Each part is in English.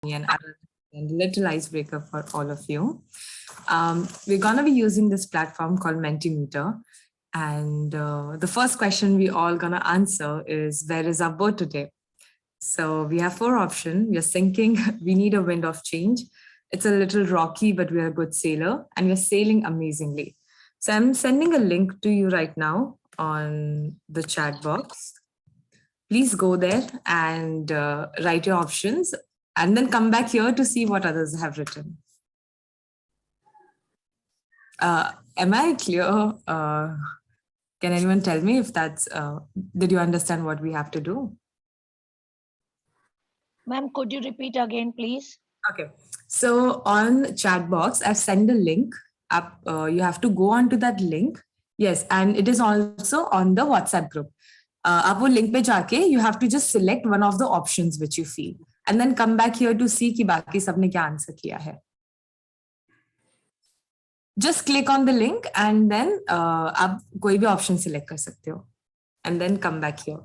and a little icebreaker for all of you. We're going to be using this platform called Mentimeter. And the first question we all going to answer is, where is our boat today? So we have four options. We are sinking. We need a wind of change. It's a little rocky, but we're a good sailor and we're sailing amazingly. So I'm sending a link to you right now on the chat box. Please go there and write your options and then come back here to see what others have written. Am I clear? Can anyone tell me if that's, did you understand what we have to do? Ma'am, could you repeat again, please? Okay. So on chat box, I've sent a link up. You have to go on to that link. Yes. And it is also on the WhatsApp group. आप वो link पे जाके you have to just select one of the options which you feel and then come back here to see कि बाकी सबने क्या answer किया है. Just click on the link and then आप कोई भी option select कर सकते हो and then come back here.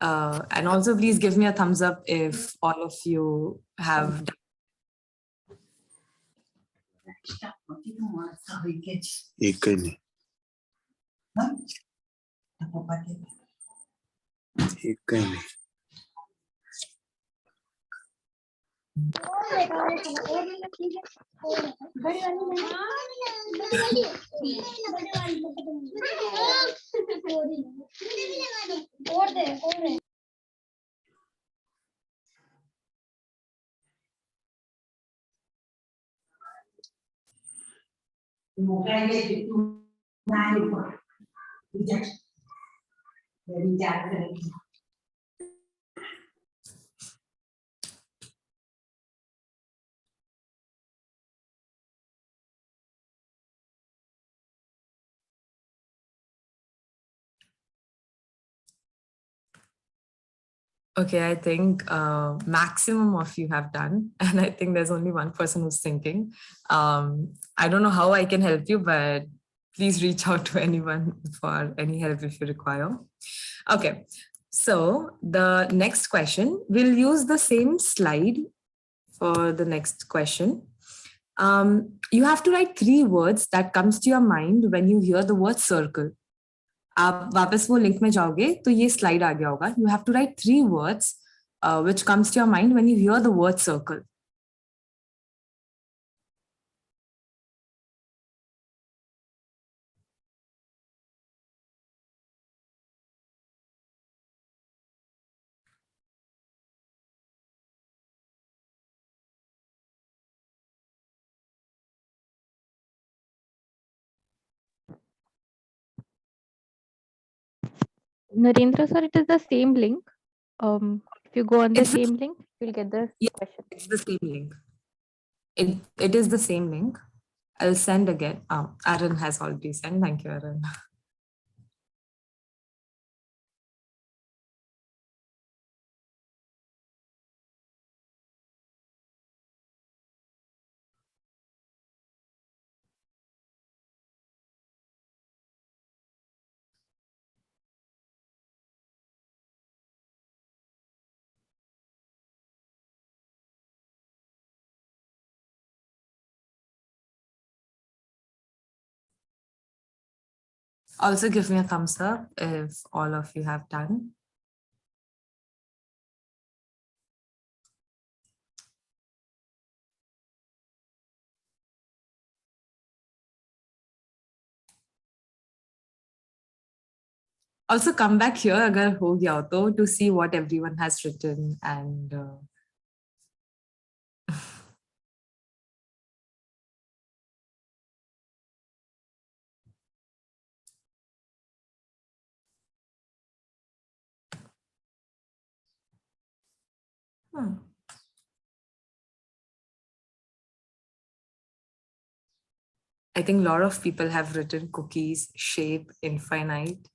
And also please give me a thumbs up if all of you have done. एक नहीं एक नहीं Okay, I think maximum of you have done. And I think there's only one person who's thinking. I don't know how I can help you, but please reach out to anyone for any help if you require. Okay, so the next question, we'll use the same slide for the next question. You have to write 3 words that comes to your mind when you hear the word circle. आप वापस वो link में जाओगे तो ये slide आ गया होगा. You have to write 3 words which comes to your mind when you hear the word circle. Narendra sir, it is the same link. If you go on the same link, you'll get the question. It's the same link. It is the same link. I'll send again. Aaron has already sent. Thank you, Aaron. Also give me a thumbs up if all of you have done. Also come back here agar ho gaya ho to see what everyone has written and I think a lot of people have written cookies, shape, infinite.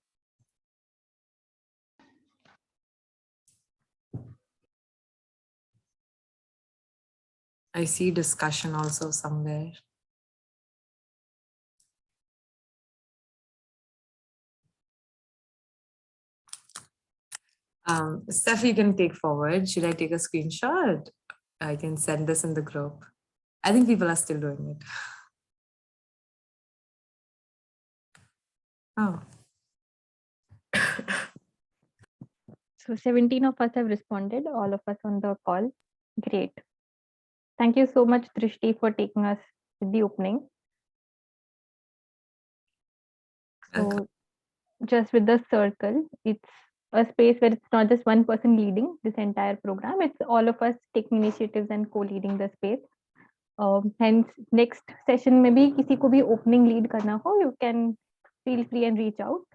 I see discussion also somewhere. Steph, you can take forward. Should I take a screenshot? I can send this in the group. I think people are still doing it. Oh. So 17 of us have responded, all of us on the call. Great. Thank you so much, Drishti, for taking us with the opening. Welcome. So just with the circle, it's a space where it's not just one person leading this entire program, it's all of us taking initiatives and co-leading the space. Hence, next session में भी किसी को भी opening lead करना हो, you can feel free and reach out.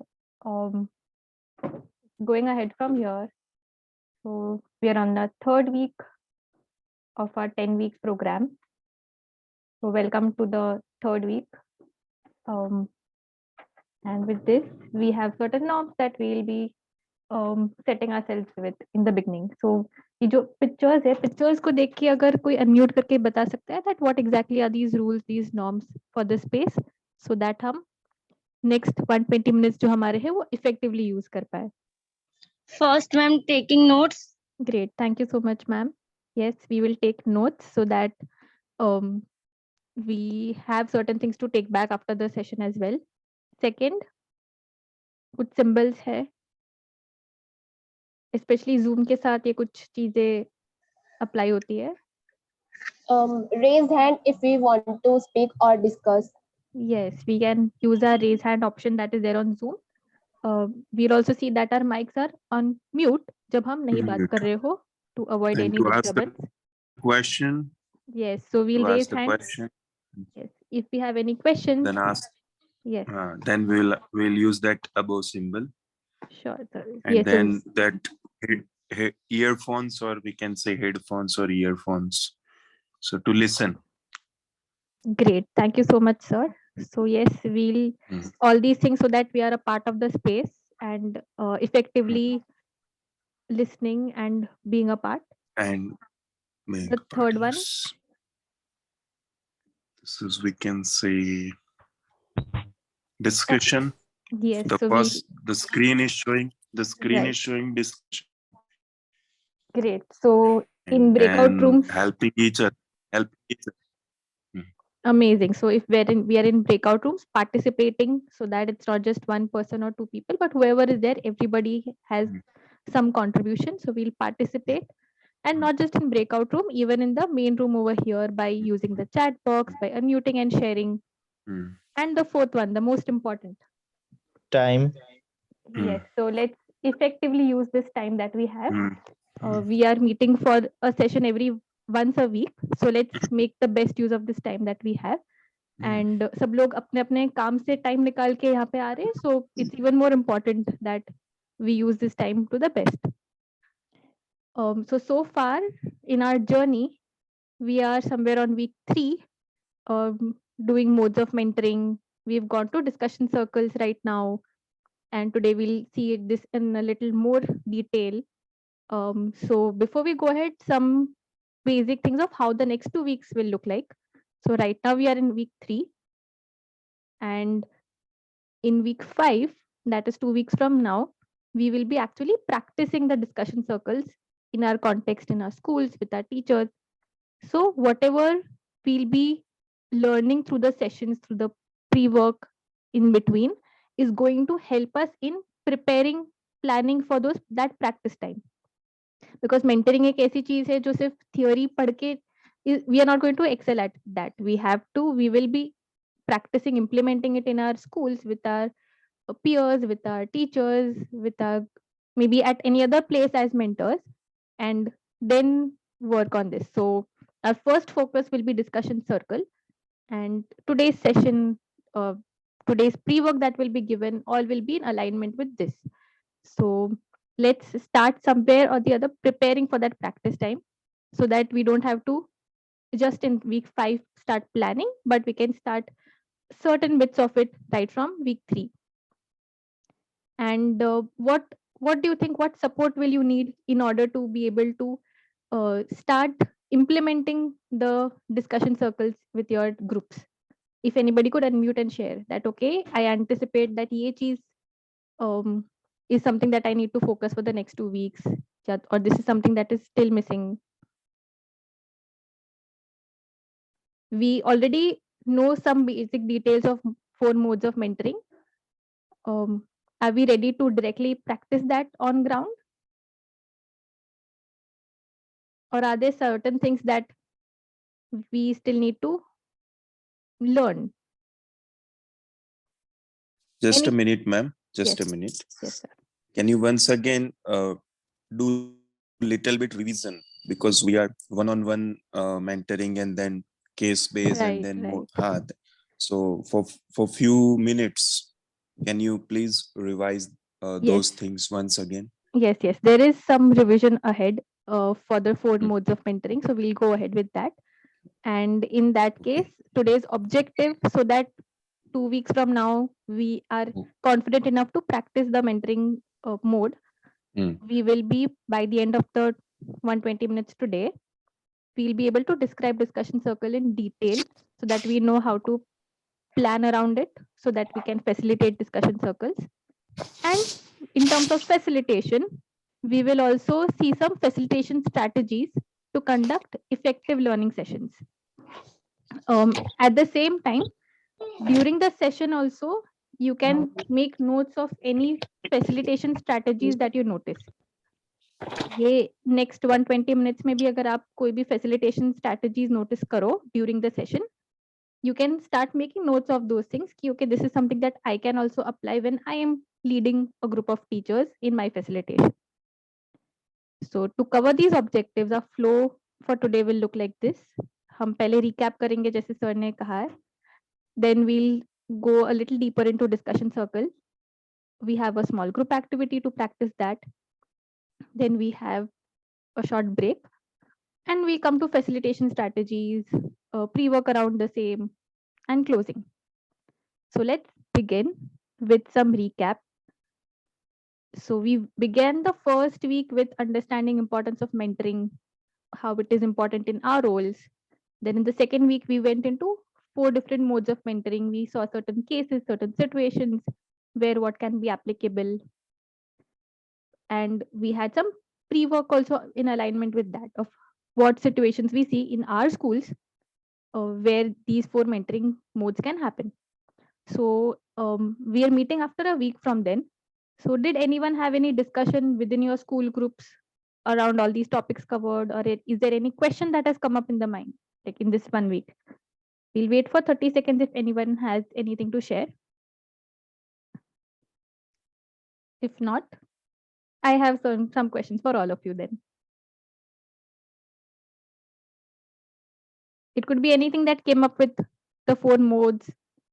Going ahead from here, so we are on the 3rd week of our 10-week program. So welcome to the 3rd week. And with this, we have certain norms that we will be setting ourselves with in the beginning. So ये जो pictures है, pictures को देख के अगर कोई unmute करके बता सकता है that what exactly are these rules, these norms for the space, so that हम next 120 minutes जो हमारे हैं वो effectively use कर पाए. First, ma'am, taking notes. Great, thank you so much, ma'am. Yes, we will take notes so that we have certain things to take back after the session as well. Second, कुछ symbols है, especially Zoom के साथ ये कुछ चीजें apply होती है. Raise hand if we want to speak or discuss. Yes, we can use our raise hand option that is there on Zoom. We'll also see that our mics are on mute जब हम नहीं बात Mute. कर रहे हो, to avoid And any to ask the disturbance. question, Yes, so we'll to raise ask the hands. question, Yes, if we have any questions. then ask. Yes, Then we'll use that above symbol, sure. Sir. and Yes, then that earphones, or we can say headphones or earphones. So to listen. great. Thank you so much, sir. So yes, we'll all these things so that we are a part of the space and effectively listening and being a part. And The third one. This is, we can say, discussion. Yes, The so first, the screen is showing. The screen Right. is showing discussion. Great. So in and- breakout and rooms, helping each other. Helping each other. amazing. So if we are in breakout rooms participating, so that it's not just one person or two people, but whoever is there, everybody has some contribution. So we'll participate, and not just in breakout room, even in the main room over here by using the chat box, by unmuting and sharing. And the fourth one, the most important. Time. Yes. So let's effectively use this time that we have. Mm. We are meeting for a session every once a week. So let's make the best use of this time that we have. And सब लोग अपने अपने काम से time निकाल के यहाँ पे आ रहे हैं. So it's even more important that we use this time to the best. So far in our journey, we are somewhere on week 3, doing modes of mentoring. We've gone to discussion circles right now. And today we'll see this in a little more detail. So before we go ahead, some basic things of how the next 2 weeks will look like. So right now we are in week 3, and in week 5, that is 2 weeks from now, we will be actually practicing the discussion circles in our context, in our schools, with our teachers. So whatever we'll be learning through the sessions, through the pre-work in between, is going to help us in preparing, planning for that practice time. Because mentoring एक ऐसी चीज है जो सिर्फ theory पढ़ के we are not going to excel at that. We will be practicing, implementing it in our schools with our peers, with our teachers, with our maybe at any other place as mentors, and then work on this. So our first focus will be discussion circle, and today's session, today's pre-work that will be given, all will be in alignment with this. So let's start somewhere or the other preparing for that practice time, so that we don't have to just in week 5 start planning, but we can start certain bits of it right from week 3. And what do you think, what support will you need in order to be able to start implementing the discussion circles with your groups? If anybody could unmute and share that, okay, I anticipate that ye cheez is something that I need to focus for the next 2 weeks, or this is something that is still missing. We already know some basic details of 4 modes of mentoring. Are we ready to directly practice that on ground? Or are there certain things that we still need to learn? Just a Any- minute, ma'am. Just Yes. a minute. Yes, sir. Can you once again do little bit revision, because we are one-on-one mentoring and then case-based and Right, then more right. hard. So for few minutes, can you please revise those Yes. things once again? Yes, yes. There is some revision ahead for the 4 Mm. modes of mentoring. So we'll go ahead with that. And in that case, today's objective, so that 2 weeks from now, we are Mm. confident enough to practice the mentoring mode. Mm. We will be, by the end of the 120 minutes today, we'll be able to describe discussion circle in detail so that we know how to plan around it so that we can facilitate discussion circles. And in terms of facilitation, we will also see some facilitation strategies to conduct effective learning sessions. At the same time, during the session also, you can make notes of any facilitation strategies that you notice. ये next 120 minutes में भी अगर आप कोई भी facilitation strategies notice करो during the session, you can start making notes of those things कि okay, this is something that I can also apply when I am leading a group of teachers in my facilitation. So to cover these objectives, our flow for today will look like this. हम पहले recap करेंगे जैसे sir ने कहा है. Then we'll go a little deeper into discussion circle. We have a small group activity to practice that. Then we have a short break. And we come to facilitation strategies, pre-work around the same, and closing. So let's begin with some recap. So we began the first week with understanding importance of mentoring, how it is important in our roles. Then in the second week, we went into 4 different modes of mentoring. We saw certain cases, certain situations where what can be applicable. And we had some pre-work also in alignment with that of what situations we see in our schools where these 4 mentoring modes can happen. So we are meeting after a week from then. So did anyone have any discussion within your school groups around all these topics covered, or is there any question that has come up in the mind, like in this 1 week? We'll wait for 30 seconds if anyone has anything to share. If not, I have some questions for all of you then. It could be anything that came up with the 4 modes,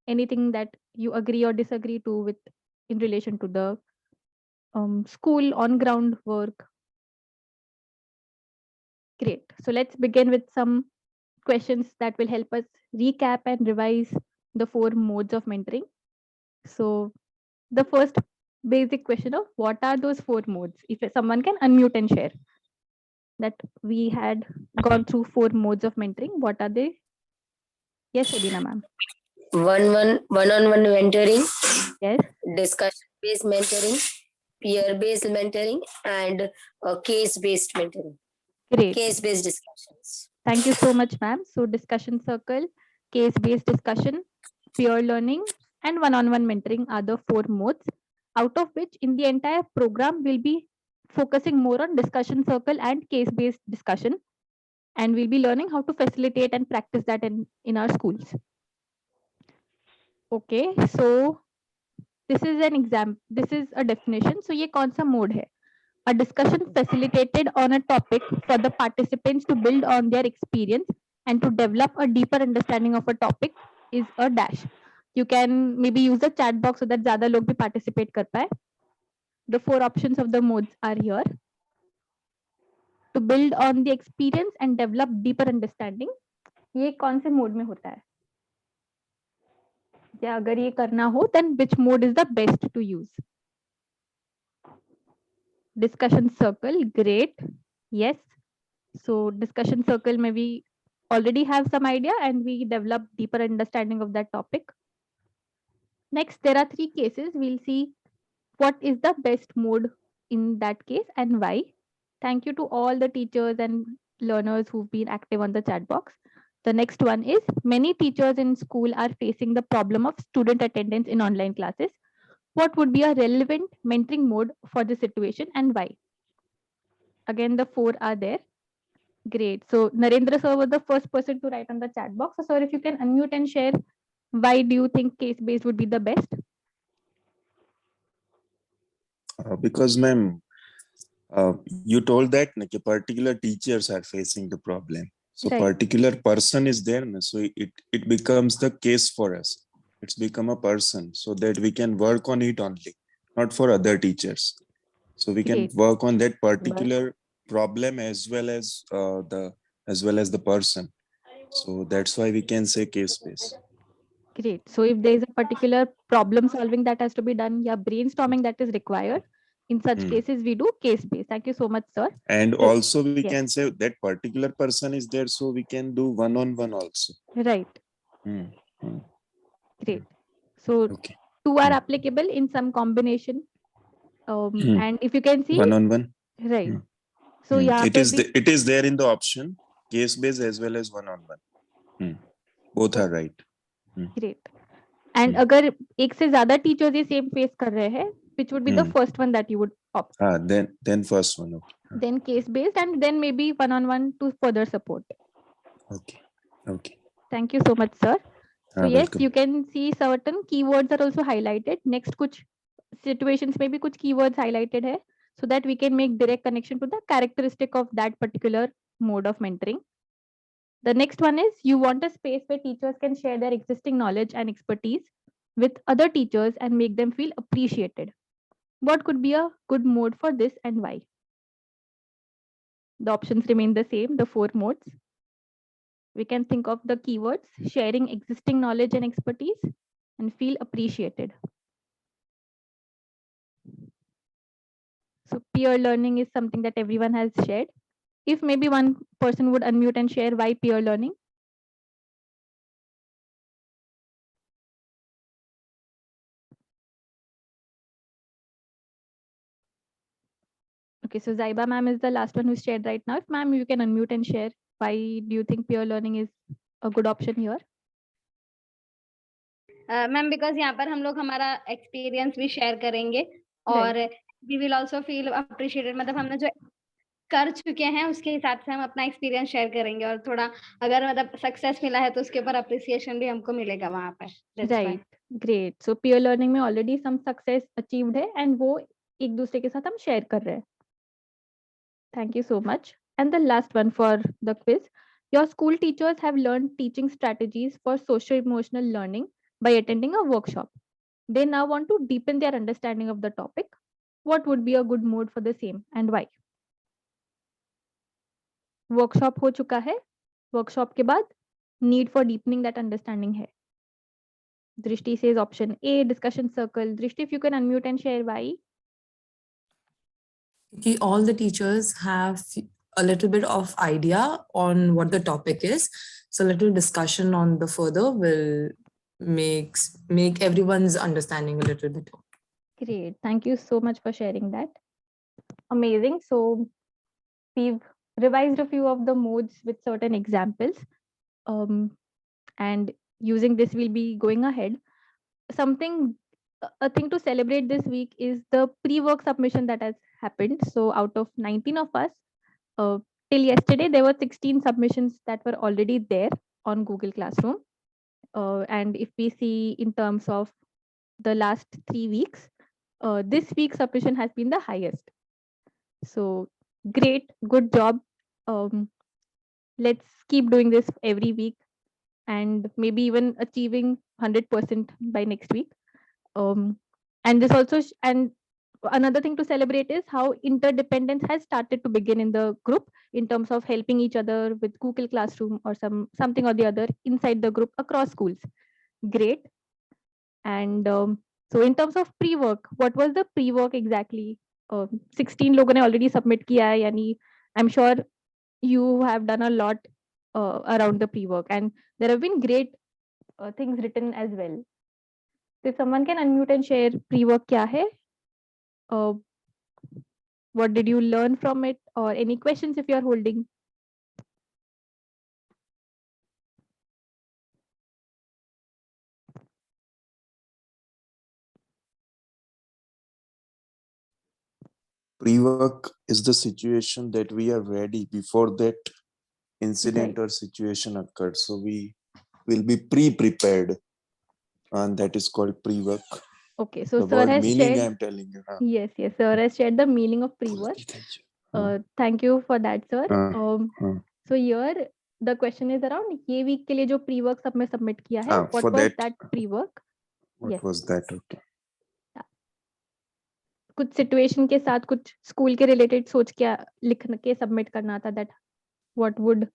anything that you agree or disagree to with in relation to the school on ground work. Great. So let's begin with some questions that will help us recap and revise the 4 modes of mentoring. So the first basic question of what are those 4 modes? If someone can unmute and share that we had gone through 4 modes of mentoring. What are they? Yes, Edina ma'am. One-on-one mentoring, Yes. discussion-based mentoring, peer-based mentoring, and case-based mentoring. Great. Case-based discussions. Thank you so much, ma'am. So discussion circle, case-based discussion, peer learning, and one-on-one mentoring are the 4 modes, out of which in the entire program we'll be focusing more on discussion circle and case-based discussion. And we'll be learning how to facilitate and practice that in our schools. Okay, so this is an example. This is a definition. So ये कौन सा mode है? A discussion facilitated on a topic for the participants to build on their experience and to develop a deeper understanding of a topic is a dash. You can maybe use the chat box so that ज़्यादा लोग भी participate कर पाए. The 4 options of the modes are here. To build on the experience and develop deeper understanding. ये कौन से mode में होता है? या अगर ये करना हो, then which mode is the best to use? Discussion circle, great. Yes. So discussion circle, maybe already have some idea and we develop deeper understanding of that topic. Next, there are 3 cases. We'll see what is the best mode in that case and why. Thank you to all the teachers and learners who've been active on the chat box. The next one is many teachers in school are facing the problem of student attendance in online classes. What would be a relevant mentoring mode for this situation and why? Again, the 4 are there. Great. So Narendra sir was the first person to write on the chat box. So sir, if you can unmute and share, why do you think case-based would be the best? Because ma'am, you told that na, कि particular teachers are facing the problem. So Right. particular person is there, na, so it becomes the case for us. It's become a person so that we can work on it only, not for other teachers. So we can Great. work on that particular problem as well as the person. So that's why we can say case based. Great. So if there is a particular problem solving that has to be done, yeah, brainstorming that is required, in such Hmm. cases we do case based. Thank you so much, sir. And Yes. also we Yes. can say that particular person is there, so we can do one-on-one also. Right. Hmm. Hmm. Great. So Okay. 2 are applicable in some combination. Hmm. And if you can see, One-on-one. right. Hmm. So yeah, It is there in the option case based as well as one-on-one. Both are right. great. And अगर एक से ज्यादा teachers ये same face कर रहे हैं, which would be the first one that you would opt? Then first one. Okay. Then case based and then maybe one-on-one to further support. Okay. Thank you so much, sir. So yes, Welcome. you can see certain keywords are also highlighted. Next कुछ situations में भी कुछ keywords highlighted है, so that we can make direct connection to the characteristic of that particular mode of mentoring. The next one is you want a space where teachers can share their existing knowledge and expertise with other teachers and make them feel appreciated. What could be a good mode for this and why? The options remain the same, the 4 modes. We can think of the keywords sharing existing knowledge and expertise and feel appreciated. So peer learning is something that everyone has shared. If maybe one person would unmute and share why peer learning. Okay, so Zaiba ma'am is the last one who shared right now. If ma'am, you can unmute and share why do you think peer learning is a good option here? Ma'am because यहाँ पर हम लोग हमारा experience भी share करेंगे और we will also feel appreciated, मतलब हमने जो कर चुके हैं उसके हिसाब से हम अपना एक्सपीरियंस शेयर करेंगे और थोड़ा अगर मतलब सक्सेस मिला है तो उसके ऊपर अप्रिसिएशन भी हमको मिलेगा वहाँ पर। Right, great. So peer learning में ऑलरेडी सम सक्सेस अचीव्ड है एंड वो एक दूसरे के साथ हम शेयर कर रहे हैं। Thank you so much. And the last one for the quiz, your school teachers have learn teaching strategies for social emotional learning by attending a workshop. They now want to deepen their understanding of the topic. What would be a good mode for the same and why? Workshop हो चुका है, workshop के बाद need for deepening that understanding है. Drishti says option A, discussion circle. Drishti, if you can unmute and share why. All the teachers have a little bit of idea on what the topic is. So a little discussion on the further will make everyone's understanding a little bit. Great. Thank you so much for sharing that. Amazing. So we've revised a few of the modes with certain examples. And using this, we'll be going ahead. A thing to celebrate this week is the pre-work submission that has happened. So out of 19 of us, till yesterday, there were 16 submissions that were already there on Google Classroom. And if we see in terms of the last 3 weeks, this week's submission has been the highest. So great, good job. Let's keep doing this every week and maybe even achieving 100% by next week. And this also, and another thing to celebrate is how interdependence has started to begin in the group in terms of helping each other with Google Classroom or something or the other inside the group across schools. Great. And so in terms of pre-work, what was the pre-work exactly? 16 लोगों ने already submit किया है, यानी I'm sure you have done a lot around the pre-work and there have been great things written as well. So if someone can unmute and share pre-work kya hai, what did you learn from it, or any questions if you are holding? Pre-work is the situation that we are ready before that incident or situation occurred. So we will be pre-prepared, and that is called pre-work. Okay, so The sir word has meaning shared. I'm telling you. Yes, sir has shared the meaning of pre-work. Thank you for that, sir. So here the question is around ये week के लिए जो pre-work सबने submit किया है. What for was that, that pre-work? What Yes. was that? Okay. कुछ situation के साथ कुछ school के related सोच के लिख के submit करना था, that what would.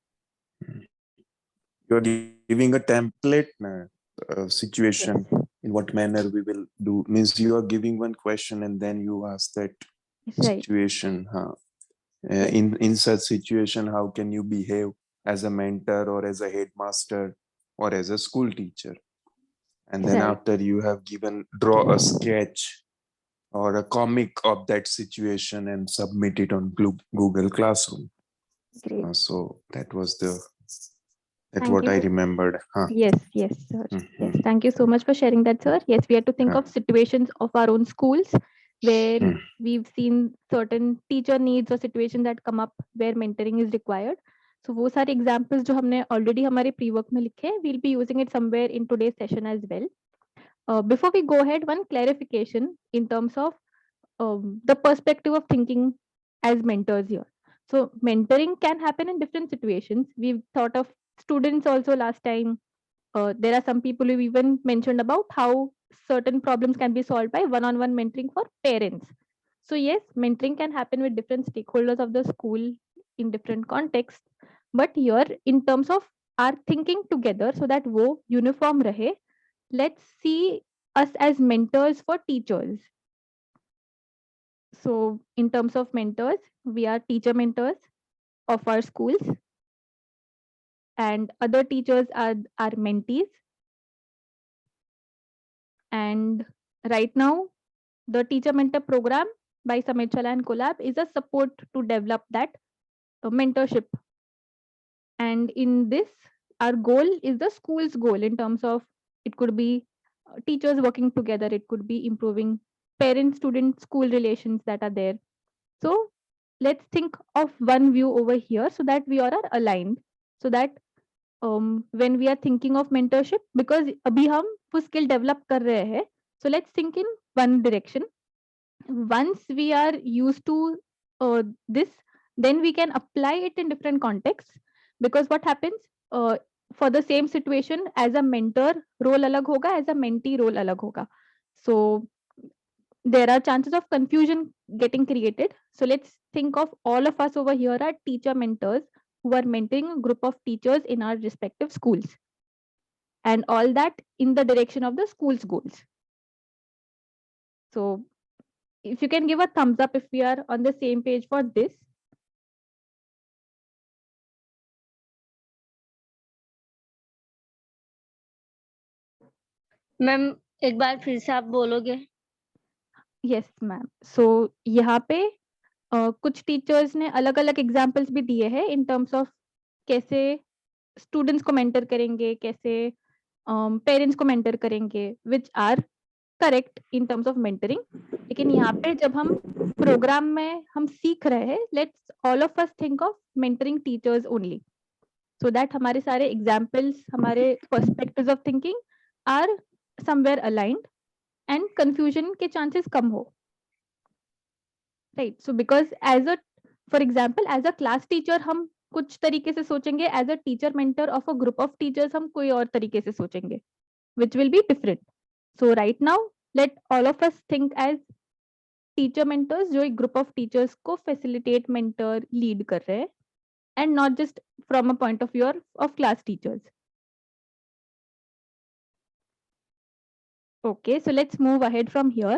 You're giving a template situation. Yes. In what manner we will do, means you are giving one question and then you ask that Right. situation. Yes. In such situation, how can you behave as a mentor or as a headmaster or as a school teacher? And then Right. after you have draw a sketch or a comic of that situation and submit it on Google Classroom. Great. So that was Thank what I you. remembered. Yes, sir. Mhm. Yes, thank you so much for sharing that, sir. Yes, we have to think of situations of our own schools where we've seen certain teacher needs or situations that come up where mentoring is required. So वो सारे examples जो हमने already हमारे pre-work में लिखे हैं, we'll be using it somewhere in today's session as well. Before we go ahead, one clarification in terms of the perspective of thinking as mentors here. So mentoring can happen in different situations. We've thought of students also last time. There are some people who even mentioned about how certain problems can be solved by one-on-one mentoring for parents. So yes, mentoring can happen with different stakeholders of the school in different contexts. But here, in terms of our thinking together, so that wo uniform rahe, let's see us as mentors for teachers. So in terms of mentors, we are teacher mentors of our schools, and other teachers are our mentees. And right now, the teacher mentor program by Samechala and Collab is a support to develop that mentorship. And in this, our goal is the school's goal in terms of it could be teachers working together, it could be improving parent student school relations that are there. So let's think of one view over here so that we all are aligned, so that when we are thinking of mentorship, because abhi hum wo skill develop kar rahe hain, so let's think in one direction. Once we are used to this, then we can apply it in different contexts, because what happens for the same situation, as a mentor role alag hoga, as a mentee role alag hoga, so there are chances of confusion getting created. So let's think of all of us over here are teacher mentors who are mentoring a group of teachers in our respective schools, and all that in the direction of the school's goals. So if you can give a thumbs up if we are on the same page for this. Ma'am एक बार फिर से आप बोलोगे? Yes, ma'am. So यहाँ पे कुछ teachers ने अलग अलग एग्जाम्पल्स भी दिए हैं इन टर्म्स ऑफ कैसे स्टूडेंट्स को मेंटर करेंगे, कैसे पेरेंट्स को मेंटर करेंगे, which are correct in terms of mentoring. लेकिन यहाँ पे जब हम प्रोग्राम में हम सीख रहे हैं, let's all of us think of mentoring teachers only, so that हमारे सारे एग्जाम्पल्स, हमारे perspectives of thinking are somewhere aligned and confusion के चांसेस कम हो. Right. So because as a, for example as a class teacher हम कुछ तरीके से सोचेंगे, as a teacher mentor of a group of teachers हम कोई और तरीके से सोचेंगे, which will be different. So right now let all of us think as teacher mentors जो एक ग्रुप ऑफ टीचर्स को फैसिलिटेट, मेंटर, लीड कर रहे हैं, and not just from a point of view of class teachers. Okay, so let's move ahead from here,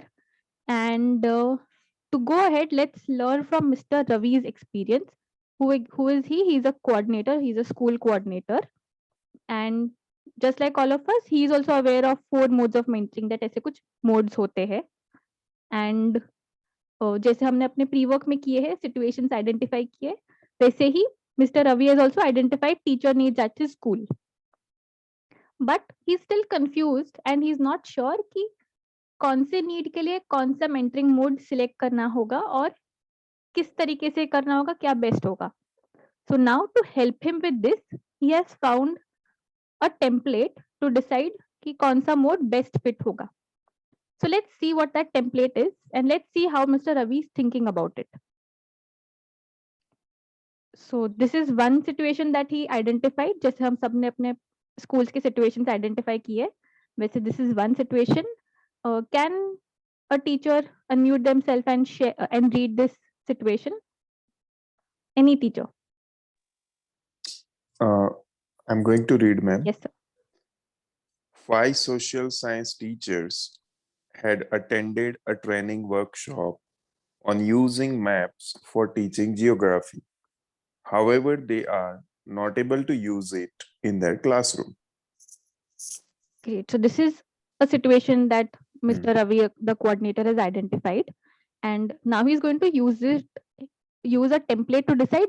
and to go ahead, let's learn from Mr. Ravi's experience. Who is he? He's a coordinator. He's a school coordinator, and just like all of us, he is also aware of 4 modes of mentoring. That ऐसे कुछ modes होते हैं, and जैसे हमने अपने pre-work में किए हैं, situations identify किए, वैसे ही Mr. Ravi has also identified teacher needs at his school. But he's still confused and he's not sure कि कौन से नीड के लिए कौन सा मेंटरिंग मोड सिलेक्ट करना होगा और किस तरीके से करना होगा, क्या बेस्ट होगा. So now to help him with this, he has found a template to decide कि कौन सा mode best fit होगा. So let's see what that template is and let's see how Mr. Ravi is thinking about it. So this is one situation that he identified. जैसे हम सबने अपने schools के situations identify किए. वैसे this is one situation. Can a teacher unmute themselves and share and read this situation? Any teacher? I'm going to read, ma'am. Yes, sir. 5 social science teachers had attended a training workshop on using maps for teaching geography. However, they are not able to use it in their classroom. Great. So this is a situation that Mr. Ravi, the coordinator, has identified, and now he's going to use a template to decide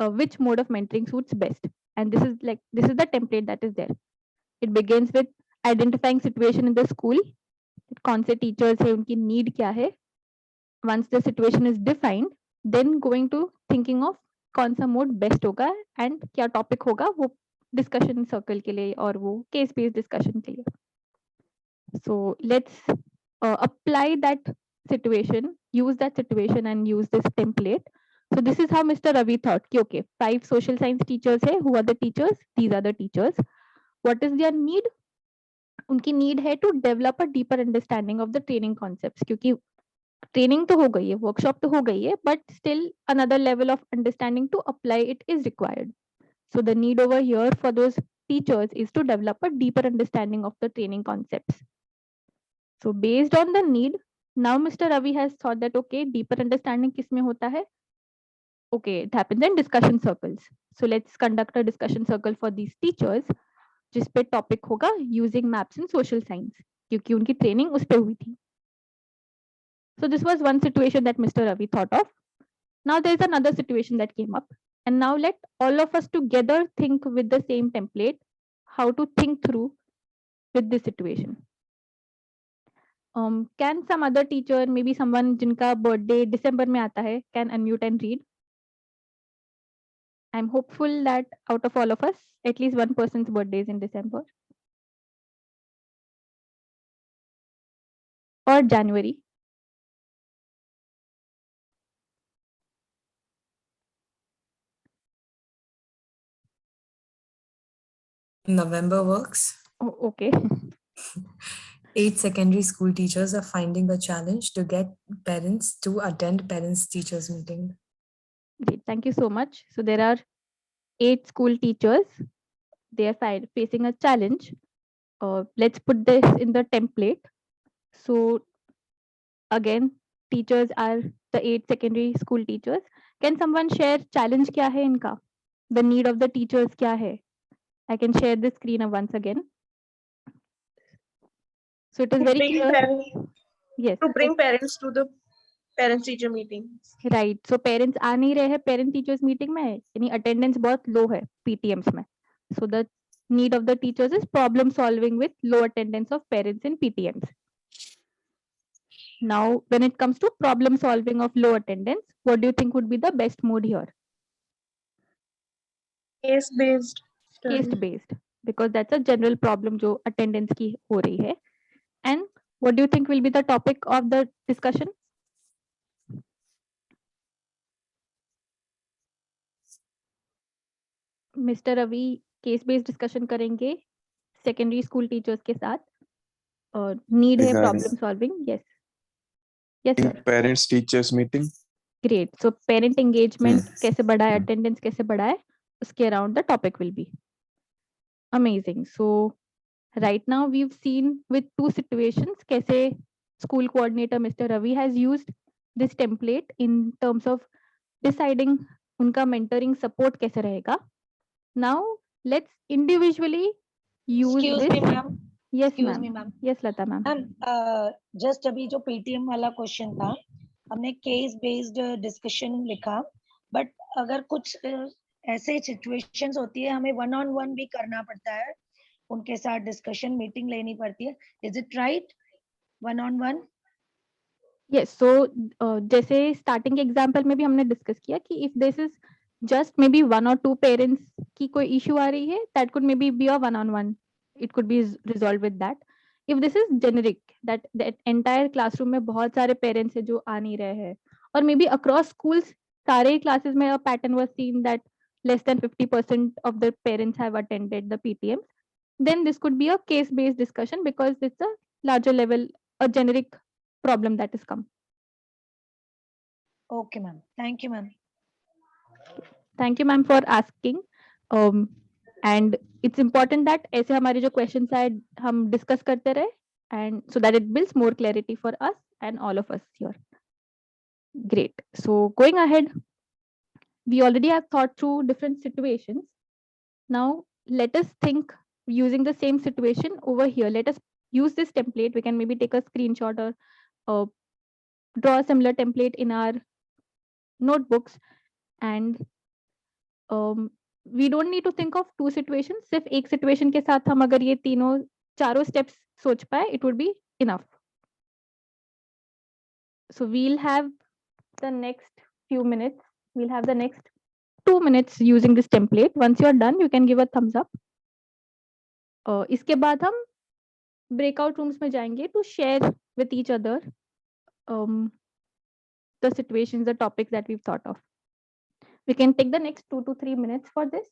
which mode of mentoring suits best. And this is the template that is there. It begins with identifying situation in the school. कौन से teachers है, उनकी need क्या है. Once the situation is defined, then going to thinking of कौन सा mode best होगा and क्या topic होगा वो discussion circle के लिए और वो case based discussion के लिए. So let's apply that situation, use that situation and use this template. So this is how Mr. Ravi thought, okay, 5 social science teachers hai. Who are the teachers? These are the teachers. What is their need? उनकी need है to develop a deeper understanding of the training concepts. क्योंकि training तो हो गई है, workshop तो हो गई है, but still another level of understanding to apply it is required. So the need over here for those teachers is to develop a deeper understanding of the training concepts. So based on the need, now Mr. Ravi has thought that, okay, deeper understanding किसमें होता है? Okay, it happens in discussion circles. So let's conduct a discussion circle for these teachers, जिस पे topic होगा using maps in social science, क्योंकि उनकी training उस पे हुई थी. So this was one situation that Mr. Ravi thought of. Now there is another situation that came up, and now let all of us together think with the same template how to think through with this situation. Can some other teacher, maybe someone जिनका birthday December में आता है, can unmute and read? I'm hopeful that out of all of us, at least one person's birthday is in December or January. November works. Oh, okay. 8 secondary school teachers are finding a challenge to get parents to attend parents teachers meeting. Great, thank you so much. So there are 8 school teachers. They are facing a challenge. Let's put this in the template. So again, teachers are the 8 secondary school teachers. Can someone share challenge kya hai inka? The need of the teachers kya hai? I can share the screen once again. So it is very clear. Yes. To bring parents to the parents teacher meeting. Right. So parents आ नहीं रहे हैं parent teachers meeting में, यानी attendance बहुत low है PTMs में. So the need of the teachers is problem solving with low attendance of parents in PTMs. Now, when it comes to problem solving of low attendance, what do you think would be the best mode here? Case based. Case based, because that's a general problem जो attendance की हो रही है. And what do you think will be the topic of the discussion? Mr. Ravi case based discussion करेंगे secondary school teachers के साथ. Need है problem solving. Yes. Yes, sir. Parents teachers meeting. Great. So parent engagement कैसे बढ़ाए, attendance कैसे बढ़ाए, उसके around the topic will be. Amazing. So right now we've seen with 2 situations कैसे school coordinator Mr. Ravi has used this template in terms of deciding उनका mentoring support कैसे रहेगा. Now let's individually use Excuse this. me, ma'am. Yes, Excuse ma'am. me, ma'am. Yes, Lata ma'am. Ma'am just अभी जो PTM वाला question था, हमने case based discussion लिखा, but अगर कुछ ऐसे सिचुएशंस होती है हमें 1-on-1 भी करना पड़ता है, उनके साथ डिस्कशन मीटिंग लेनी पड़ती है. Is it right? 1-on-1? Yes, so जैसे स्टार्टिंग एग्जांपल में भी हमने डिस्कस किया कि if this is just may be 1 or 2 parents की कोई इशू आ रही है, that could may be a 1-on-1, it could be resolve with that. If this is generic, that entire classroom में बहुत सारे पेरेंट्स है जो आ नहीं रहे हैं, और मे बी अक्रॉस स्कूल्स सारे क्लासेस में a pattern was seen that less than 50% of the parents have attended the PTM, then this could be a case based discussion because it's a larger level, a generic problem that is come. Okay, ma'am. Thank you, ma'am. Thank you, ma'am, for asking. And it's important that ऐसे हमारे जो questions आए हम discuss करते रहे, and so that it builds more clarity for us and all of us here. Great. So going ahead, we already have thought through different situations. Now let us think using the same situation over here. Let us use this template. We can maybe take a screenshot or draw a similar template in our notebooks, and we don't need to think of 2 situations. सिर्फ एक situation के साथ हम अगर ये चारों steps सोच पाए, it would be enough. So we'll have the next few minutes. We'll have the next 2 minutes using this template. Once you're done, you can give a thumbs up. इसके बाद हम breakout rooms में जाएंगे to share with each other the situations, the topics that we've thought of. We can take the next 2 to 3 minutes for this.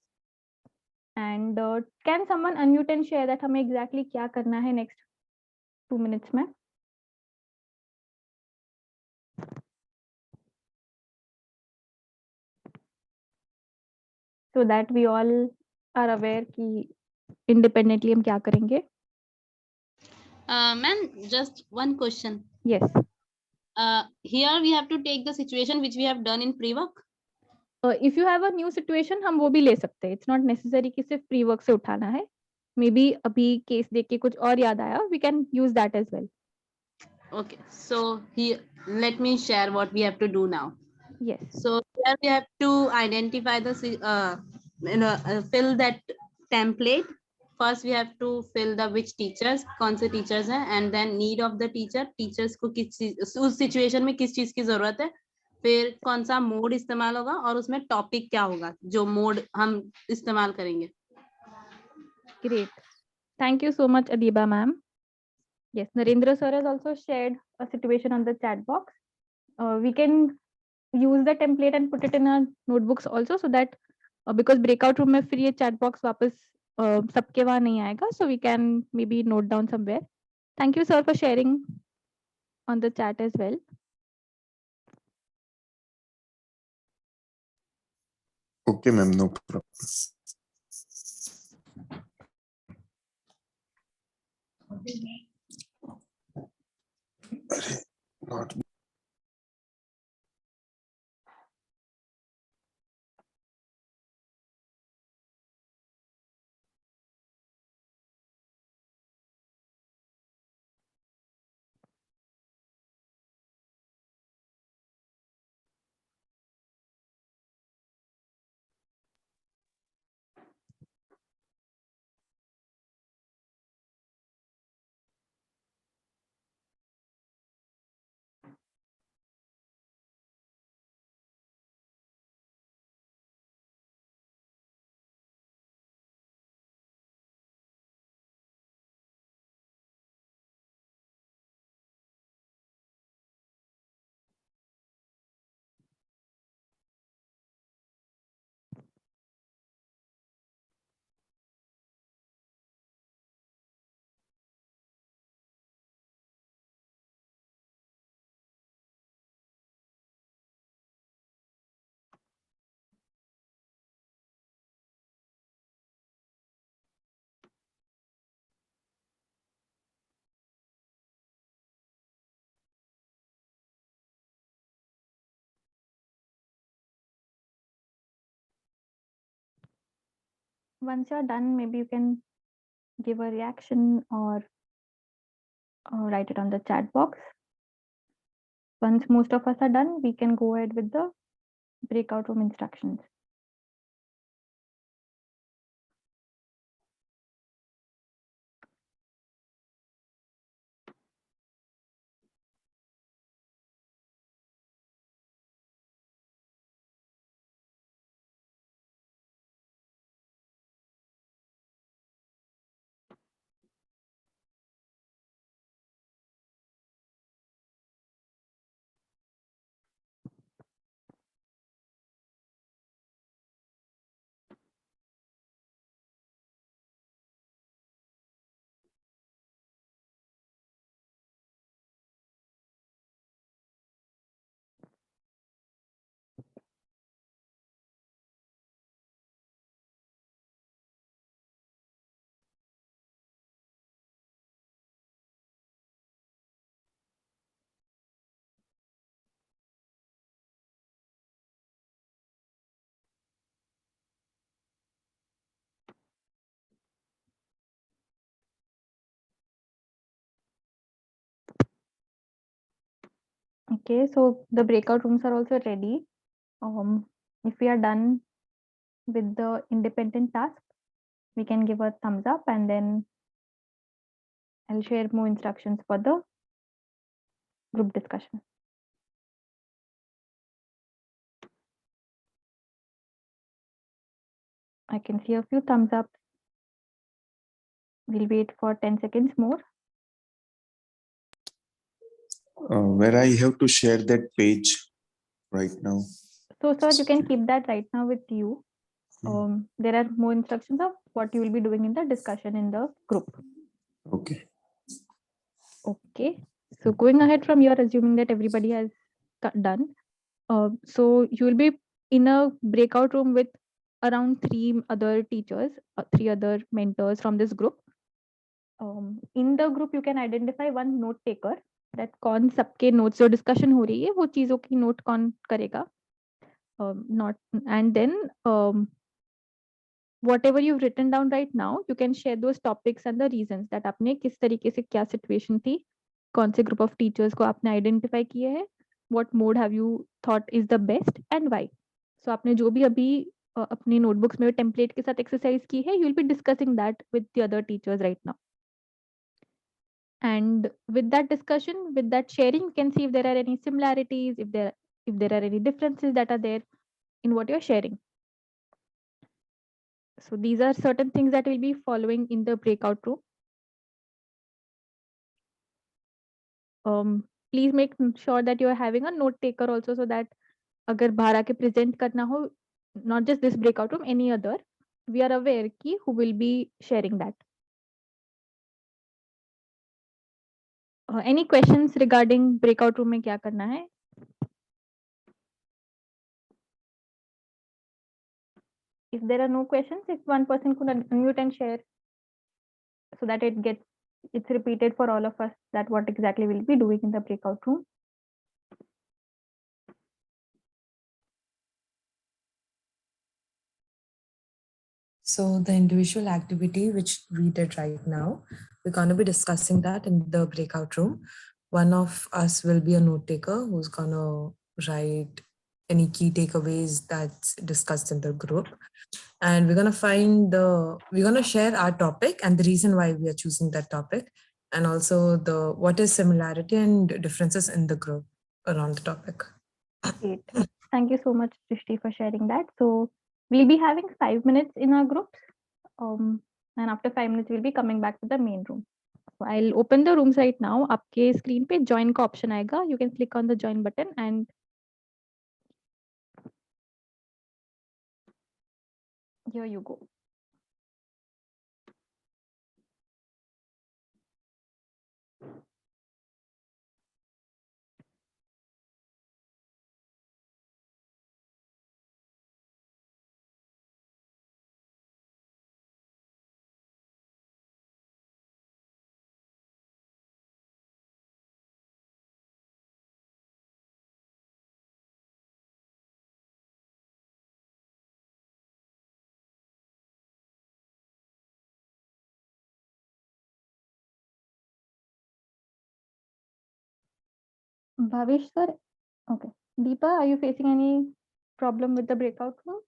And can someone unmute and share that हमें exactly क्या करना है next 2 minutes में? So that we all are aware कि independently हम क्या करेंगे. Ma'am, just one question. Yes. Here we have to take the situation which we have done in pre-work. If you have a new situation, हम वो भी ले सकते हैं. It's not necessary कि सिर्फ pre-work से उठाना है. Maybe अभी case देख के कुछ और याद आया, we can use that as well. Okay, so here let me share what we have to do now. Yes. So here we have to identify the fill that template. First we have to fill the which teachers, कौन से teachers हैं, and then need of the teacher, teachers को किस उस situation में किस चीज की जरूरत है, फिर कौन सा मोड इस्तेमाल होगा और उसमें टॉपिक क्या होगा जो मोड हम इस्तेमाल करेंगे. Great. Thank you so much, Adiba ma'am. Yes, Narendra sir has also shared a situation on the chat box. We can use the template and put it in our notebooks also, so that because breakout room में फिर ये chat box वापस सबके वहाँ नहीं आएगा, so we can maybe note down somewhere. Thank you sir for sharing on the chat as well. Okay, ma'am, no problem. Not Once you're done, maybe you can give a reaction or write it on the chat box. Once most of us are done, we can go ahead with the breakout room instructions. Okay, so the breakout rooms are also ready. If we are done with the independent task, we can give a thumbs up and then I'll share more instructions for the group discussion. I can see a few thumbs up. We'll wait for 10 seconds more. Where I have to share that page right now. So, sir, you can keep that right now with you. There are more instructions of what you will be doing in the discussion in the group. Okay. Okay. So going ahead from here, assuming that everybody has done. So you will be in a breakout room with around 3 other teachers, 3 other mentors from this group. In the group, you can identify one note taker. That कौन सबके notes जो discussion हो रही है वो चीजों की note कौन करेगा. Not and then whatever you've written down right now, you can share those topics and the reasons that आपने किस तरीके से क्या situation थी, कौन से group of teachers को आपने identify किए हैं, what mode have you thought is the best and why. So आपने जो भी अभी अपनी notebooks में template के साथ exercise की है, you will be discussing that with the other teachers right now. And with that discussion, with that sharing, you can see if there are any similarities, if there are any differences that are there in what you're sharing. So these are certain things that we'll be following in the breakout room. Please make sure that you're having a note taker also, so that agar bahar ke present karna ho, not just this breakout room, any other, we are aware ki who will be sharing that. Any questions regarding breakout room mein kya karna hai? If there are no questions, if one person could unmute and share so that it's repeated for all of us that what exactly we'll be doing in the breakout room. So the individual activity which we did right now, we're going to be discussing that in the breakout room. One of us will be a note taker who's going to write any key takeaways that's discussed in the group. And we're going to share our topic and the reason why we are choosing that topic, and also what is similarity and differences in the group around the topic. Great. Thank you so much, Srishti, for sharing that. So we'll be having 5 minutes in our groups. And after 5 minutes, we'll be coming back to the main room. So I'll open the rooms right now. आपके screen पे join का option आएगा. You can click on the join button and here you go. Bhavesh sir, okay. Deepa, are you facing any problem with the breakout room?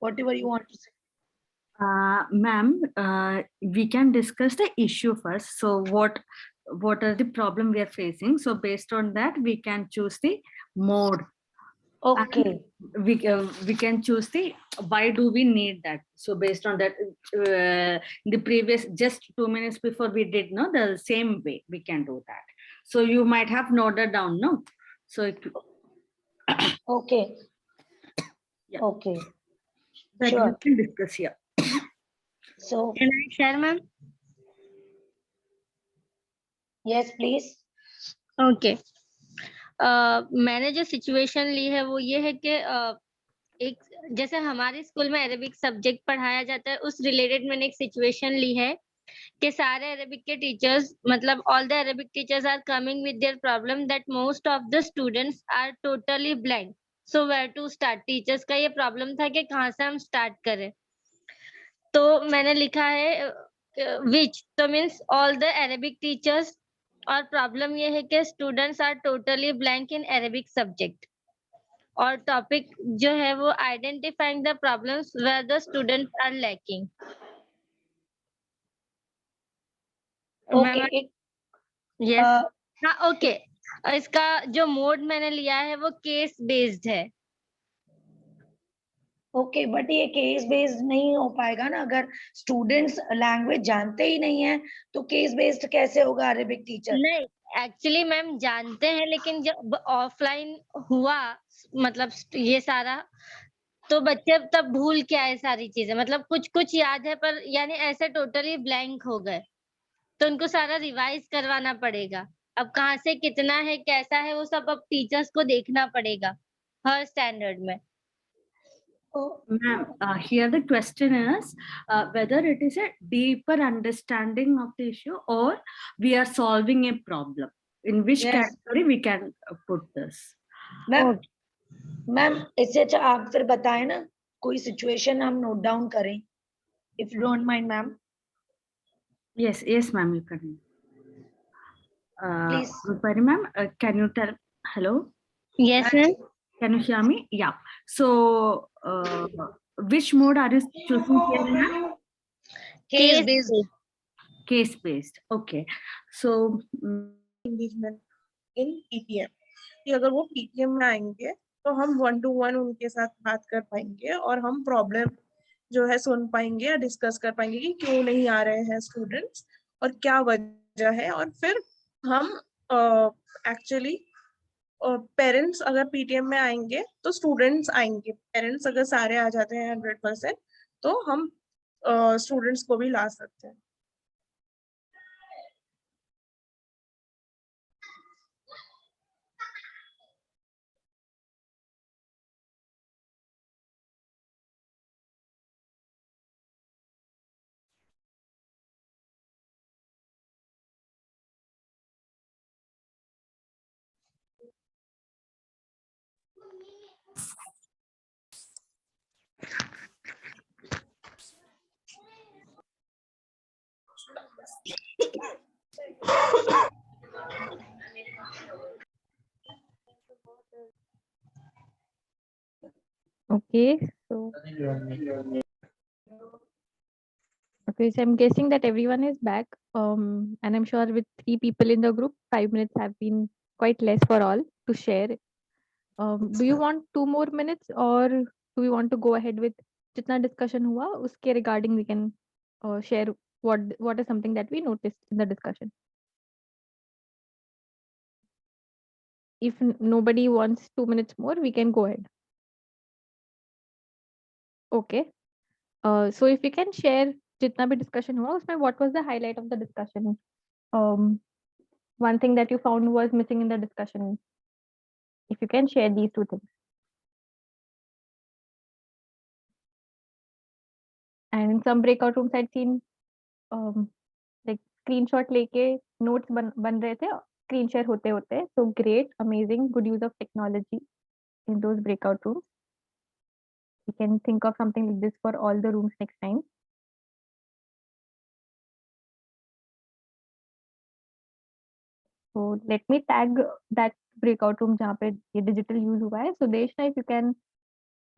Whatever you want to say. Ma'am, we can discuss the issue first. So what are the problem we are facing? So based on that, we can choose the mode. Okay. And we can choose the why do we need that. So based on that, the previous just 2 minutes before we did the same way we can do that. So you might have noted down, no? So Okay. Yeah. Okay. That Sure. we can discuss here. So Can I share, ma'am? yes, please. Okay मैंने जो situation ली है वो ये है कि एक जैसे हमारे स्कूल में अरेबिक सब्जेक्ट पढ़ाया जाता है उस रिलेटेड मैंने एक सिचुएशन ली है कि सारे अरेबिक के टीचर्स मतलब all the Arabic teachers are coming with their problem that most of the students are totally blank so where to start. Teachers का ये प्रॉब्लम था कि कहाँ से हम स्टार्ट करें। तो मैंने लिखा है विच तो means all the Arabic teachers और प्रॉब्लम ये है कि students are totally blank in Arabic subject और टॉपिक जो है वो identifying the problems where the students are lacking. Okay. Yes हाँ ओके इसका जो मोड मैंने लिया है वो केस बेस्ड है। ओके बट ये केस बेस्ड नहीं हो पाएगा ना, अगर स्टूडेंट्स लैंग्वेज जानते ही नहीं है तो केस बेस्ड कैसे होगा अरेबिक टीचर? नहीं एक्चुअली मैम जानते हैं लेकिन जब ऑफलाइन हुआ मतलब ये सारा तो बच्चे तब भूल के आए सारी चीजें मतलब कुछ कुछ याद है पर यानी ऐसे टोटली ब्लैंक हो गए तो उनको सारा रिवाइज करवाना पड़ेगा। अब कहाँ से कितना है कैसा है वो सब अब टीचर्स को देखना पड़ेगा हर स्टैंडर्ड में। Ma'am, here the question is whether it is a deeper understanding of the issue or we are solving a problem. In which category we can put this? Ma'am इससे अच्छा आप फिर बताएं ना, कोई सिचुएशन हम नोट डाउन करें, if you don't mind ma'am. Yes, yes, ma'am, you can. Please. Rupari ma'am, can you tell? Hello. Yes, ma'am. Can you hear me? Yeah. So, which mode are you choosing here, ma'am? Case based. Case based. Okay. So, engagement in PTM कि अगर वो PTM में आएंगे तो हम 1-to-1 उनके साथ बात कर पाएंगे और हम प्रॉब्लम जो है सुन पाएंगे या डिस्कस कर पाएंगे कि क्यों नहीं आ रहे हैं स्टूडेंट्स और क्या वजह है। और फिर हम एक्चुअली पेरेंट्स अगर PTM में आएंगे तो स्टूडेंट्स आएंगे, पेरेंट्स अगर सारे आ जाते हैं 100% तो हम स्टूडेंट्स को भी ला सकते हैं। Okay, so I'm guessing that everyone is back. And I'm sure with 3 people in the group, 5 minutes have been quite less for all to share. Do you want 2 more minutes or do we want to go ahead with jitna discussion hua uske regarding we can share what is something that we noticed in the discussion? If nobody wants 2 minutes more, we can go ahead. Okay. So if we can share jitna bhi discussion hua usme what was the highlight of the discussion? One thing that you found was missing in the discussion. If you can share these 2 things. And in some breakout rooms I'd seen like screenshot leke notes ban rahe the screen share hote hote. So great, amazing, good use of technology in those breakout rooms. We can think of something like this for all the rooms next time. So let me tag that breakout room jahan pe ye digital use hua hai. So Deshna, if you can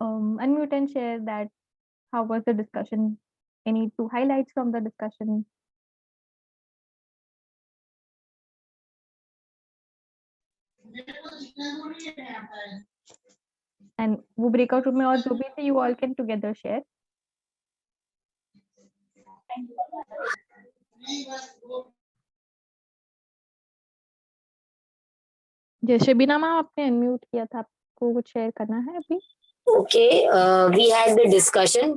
unmute and share that, how was the discussion? Any 2 highlights from the discussion? And वो breakout room में और जो भी थे, you all can together share. जैसे बिना ma'am आपने unmute किया था, आपको कुछ शेयर करना है अभी? Okay, we had the discussion,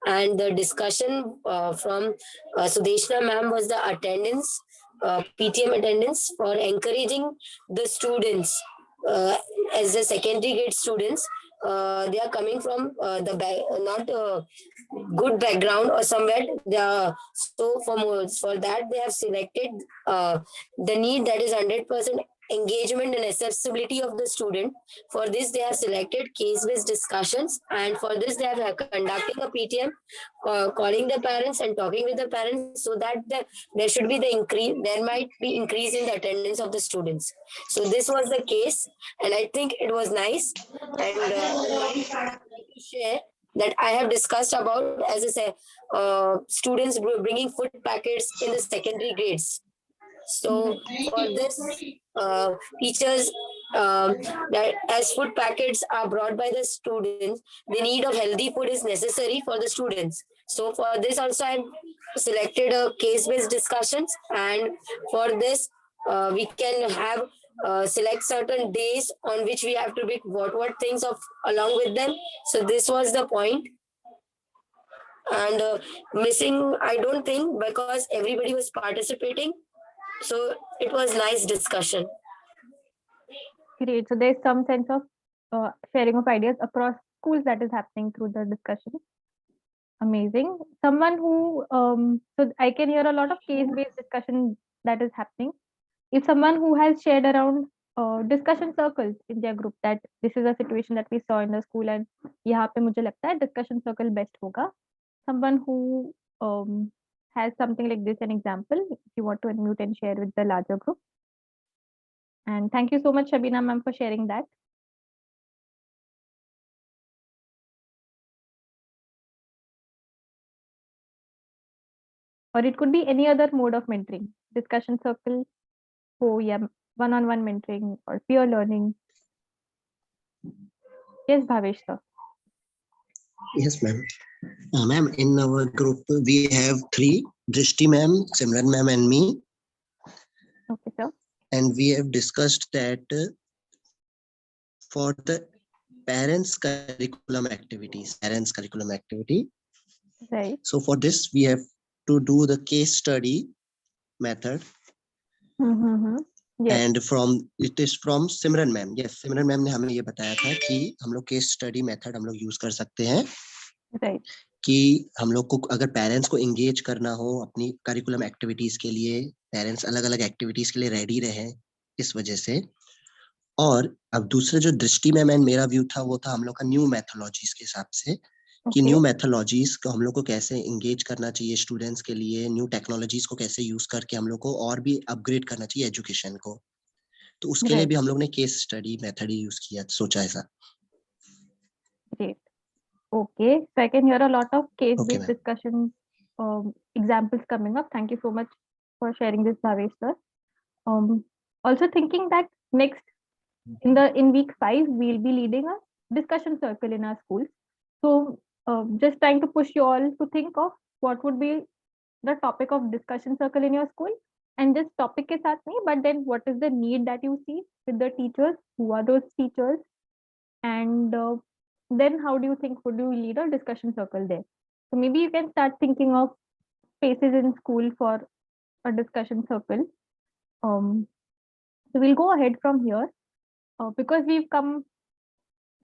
and the discussion from Sudeshna ma'am was the attendance, PTM attendance for encouraging the students as the secondary grade students. They are coming from not good background or somewhere. So for that they have selected the need that is 100% engagement and accessibility of the student. For this, they have selected case-based discussions, and for this, they are conducting a PTM, calling the parents and talking with the parents, so that there should be the increase. There might be increase in the attendance of the students. So this was the case, and I think it was nice. And I'd like to share that I have discussed about, as I say, students bringing food packets in the secondary grades. So for this, teachers, that as food packets are brought by the students, the need of healthy food is necessary for the students. So for this also, I selected a case-based discussions, and for this, we can have select certain days on which we have to pick what things of along with them. So this was the point. And missing, I don't think, because everybody was participating. So it was nice discussion. Great. So there's some sense of sharing of ideas across schools that is happening through the discussion. Amazing. Someone who, so I can hear a lot of case-based discussion that is happening. If someone who has shared around discussion circles in their group, that this is a situation that we saw in the school and यहाँ पे मुझे लगता है discussion circle best होगा. Someone who has something like this, an example, if you want to unmute and share with the larger group. And thank you so much, Shabina ma'am, for sharing that. Or it could be any other mode of mentoring, discussion circle, one-on-one mentoring or peer learning. Yes, Bhavesh sir. Yes, ma'am. Ma'am, in our group, we have 3, Drishti ma'am, Simran ma'am and me. Okay, sir. And we have discussed that for the parents curriculum activity. Right. So for this, we have to do the case study method. Yes. And it is from Simran ma'am. Yes, Simran ma'am ने हमें ये बताया था कि हम लोग case study method हम लोग use कर सकते हैं. Right. कि हम लोग को अगर पेरेंट्स को एंगेज करना हो अपनी करिकुलम एक्टिविटीज के लिए, पेरेंट्स अलग अलग एक्टिविटीज के लिए रेडी रहे इस वजह से. और अब दूसरे जो दृष्टि में मेरा व्यू था वो था हम लोग का न्यू मैथोलॉजीज के हिसाब से कि न्यू मैथोलॉजीज को हम लोग को कैसे एंगेज करना चाहिए स्टूडेंट्स के लिए, न्यू टेक्नोलॉजीज को कैसे यूज करके हम लोग को और भी अपग्रेड करना चाहिए एजुकेशन को. तो उसके लिए भी हम लोग ने केस स्टडी मेथड ही यूज किया, सोचा ऐसा. Great. Okay, so I can hear a lot of case-based discussion examples coming up. Thank you so much for sharing this, Bhavesh sir. Also thinking that next in week 5 we'll be leading a discussion circle in our schools. So just trying to push you all to think of what would be the topic of discussion circle in your school, and just topic ke saath nahi, but then what is the need that you see with the teachers, who are those teachers, and then how do you think would you lead a discussion circle there? So maybe you can start thinking of spaces in school for a discussion circle. So we'll go ahead from here because we've come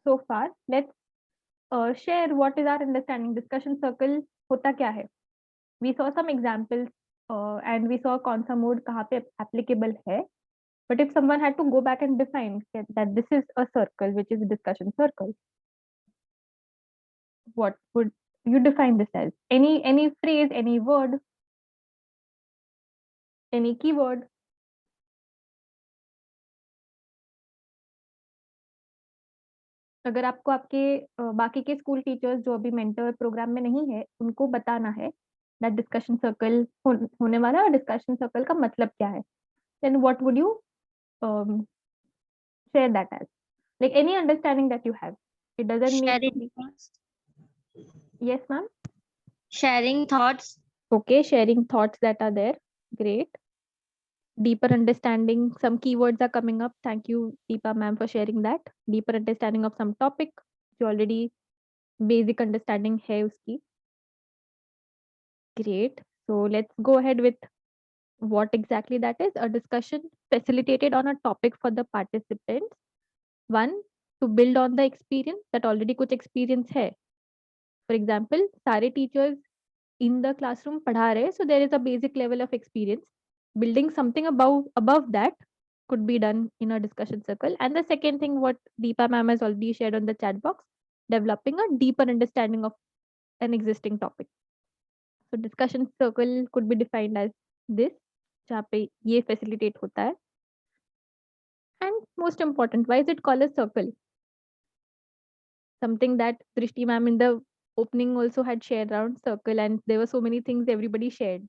so far. Let's share what is our understanding. Discussion circle hota kya hai? We saw some examples and we saw kaun sa mode kahan pe applicable hai. But if someone had to go back and define that this is a circle, which is a discussion circle, what would you define this as? Any phrase, any word, any keyword? अगर आपको आपके बाकी के school teachers जो अभी mentor programme में नहीं है उनको बताना है दैट डिस्कशन सर्कल होने वाला है और डिस्कशन सर्कल का मतलब क्या है, then what would you share that as? Like any understanding that you have. It doesn't need to be. Yes, ma'am. Sharing thoughts. Okay, sharing thoughts that are there. Great. Deeper understanding, some keywords are coming up. Thank you, Deepa ma'am, for sharing that. Deeper understanding of some topic, जो already basic understanding है उसकी. Great. So let's go ahead with what exactly that is. A discussion facilitated on a topic for the participants. One, to build on the experience that already कुछ experience है. For example, सारे teachers in the classroom पढ़ा रहे, so there is a basic level of experience. Building something above that could be done in a discussion circle. And the second thing, what Deepa ma'am has already shared on the chat box, developing a deeper understanding of an existing topic. So discussion circle could be defined as this, जहाँ पे ये facilitate होता है. And most important, why is it called a circle? Something that Drishti ma'am in the opening also had shared around circle, and there were so many things everybody shared.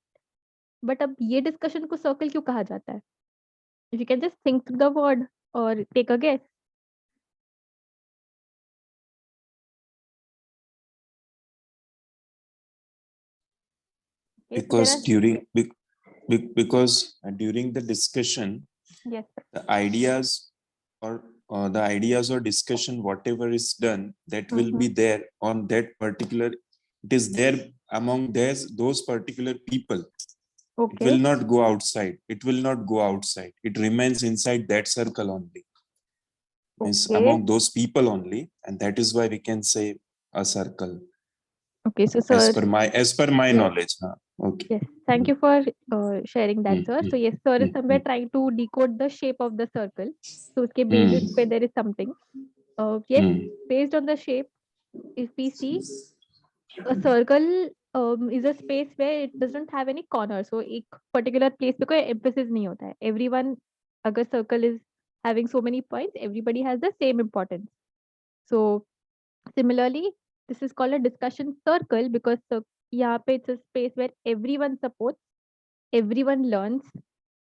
But अब ये discussion को circle क्यों कहा जाता है? If you can just think through the word or take a guess. Yes, Because there during the discussion, yes, the ideas or discussion, whatever is done, that will be there on that particular, it is there among those particular people. It will okay, not go outside. It will not go outside. It remains inside that circle only. Means okay, among those people only, and that is why we can say a circle. okay. So As sir, per my yes, knowledge. Okay. yes, thank you for sharing that, sir. So yes, sir is somewhere Mm. trying to decode the shape of the circle. So उसके basis पे there is something. Yes, based on the shape, if we see a circle is a space where it doesn't have any corner. So एक particular place पे कोई emphasis नहीं होता है. Everyone, अगर circle is having so many points, everybody has the same importance. So similarly, this is called a discussion circle because यहाँ पे it's a space where everyone supports, everyone learns,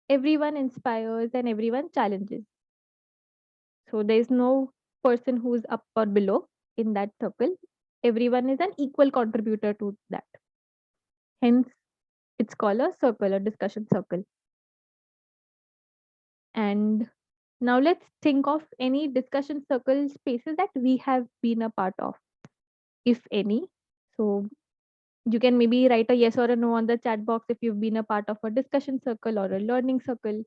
everyone inspires, and everyone challenges. So there is no person who is up or below in that circle. Everyone is an equal contributor to that. Hence, it's called a circle, a discussion circle. And now let's think of any discussion circle spaces that we have been a part of, if any. So you can maybe write a yes or a no on the chat box if you've been a part of a discussion circle or a learning circle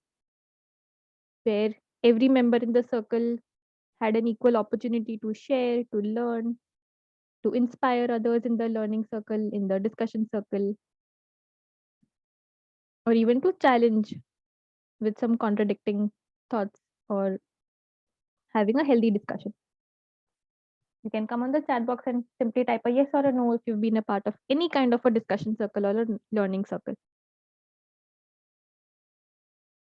where every member in the circle had an equal opportunity to share, to learn, to inspire others in the learning circle, in the discussion circle, or even to challenge with some contradicting thoughts or having a healthy discussion. You can come on the chat box and simply type a yes or a no if you've been a part of any kind of a discussion circle or a learning circle.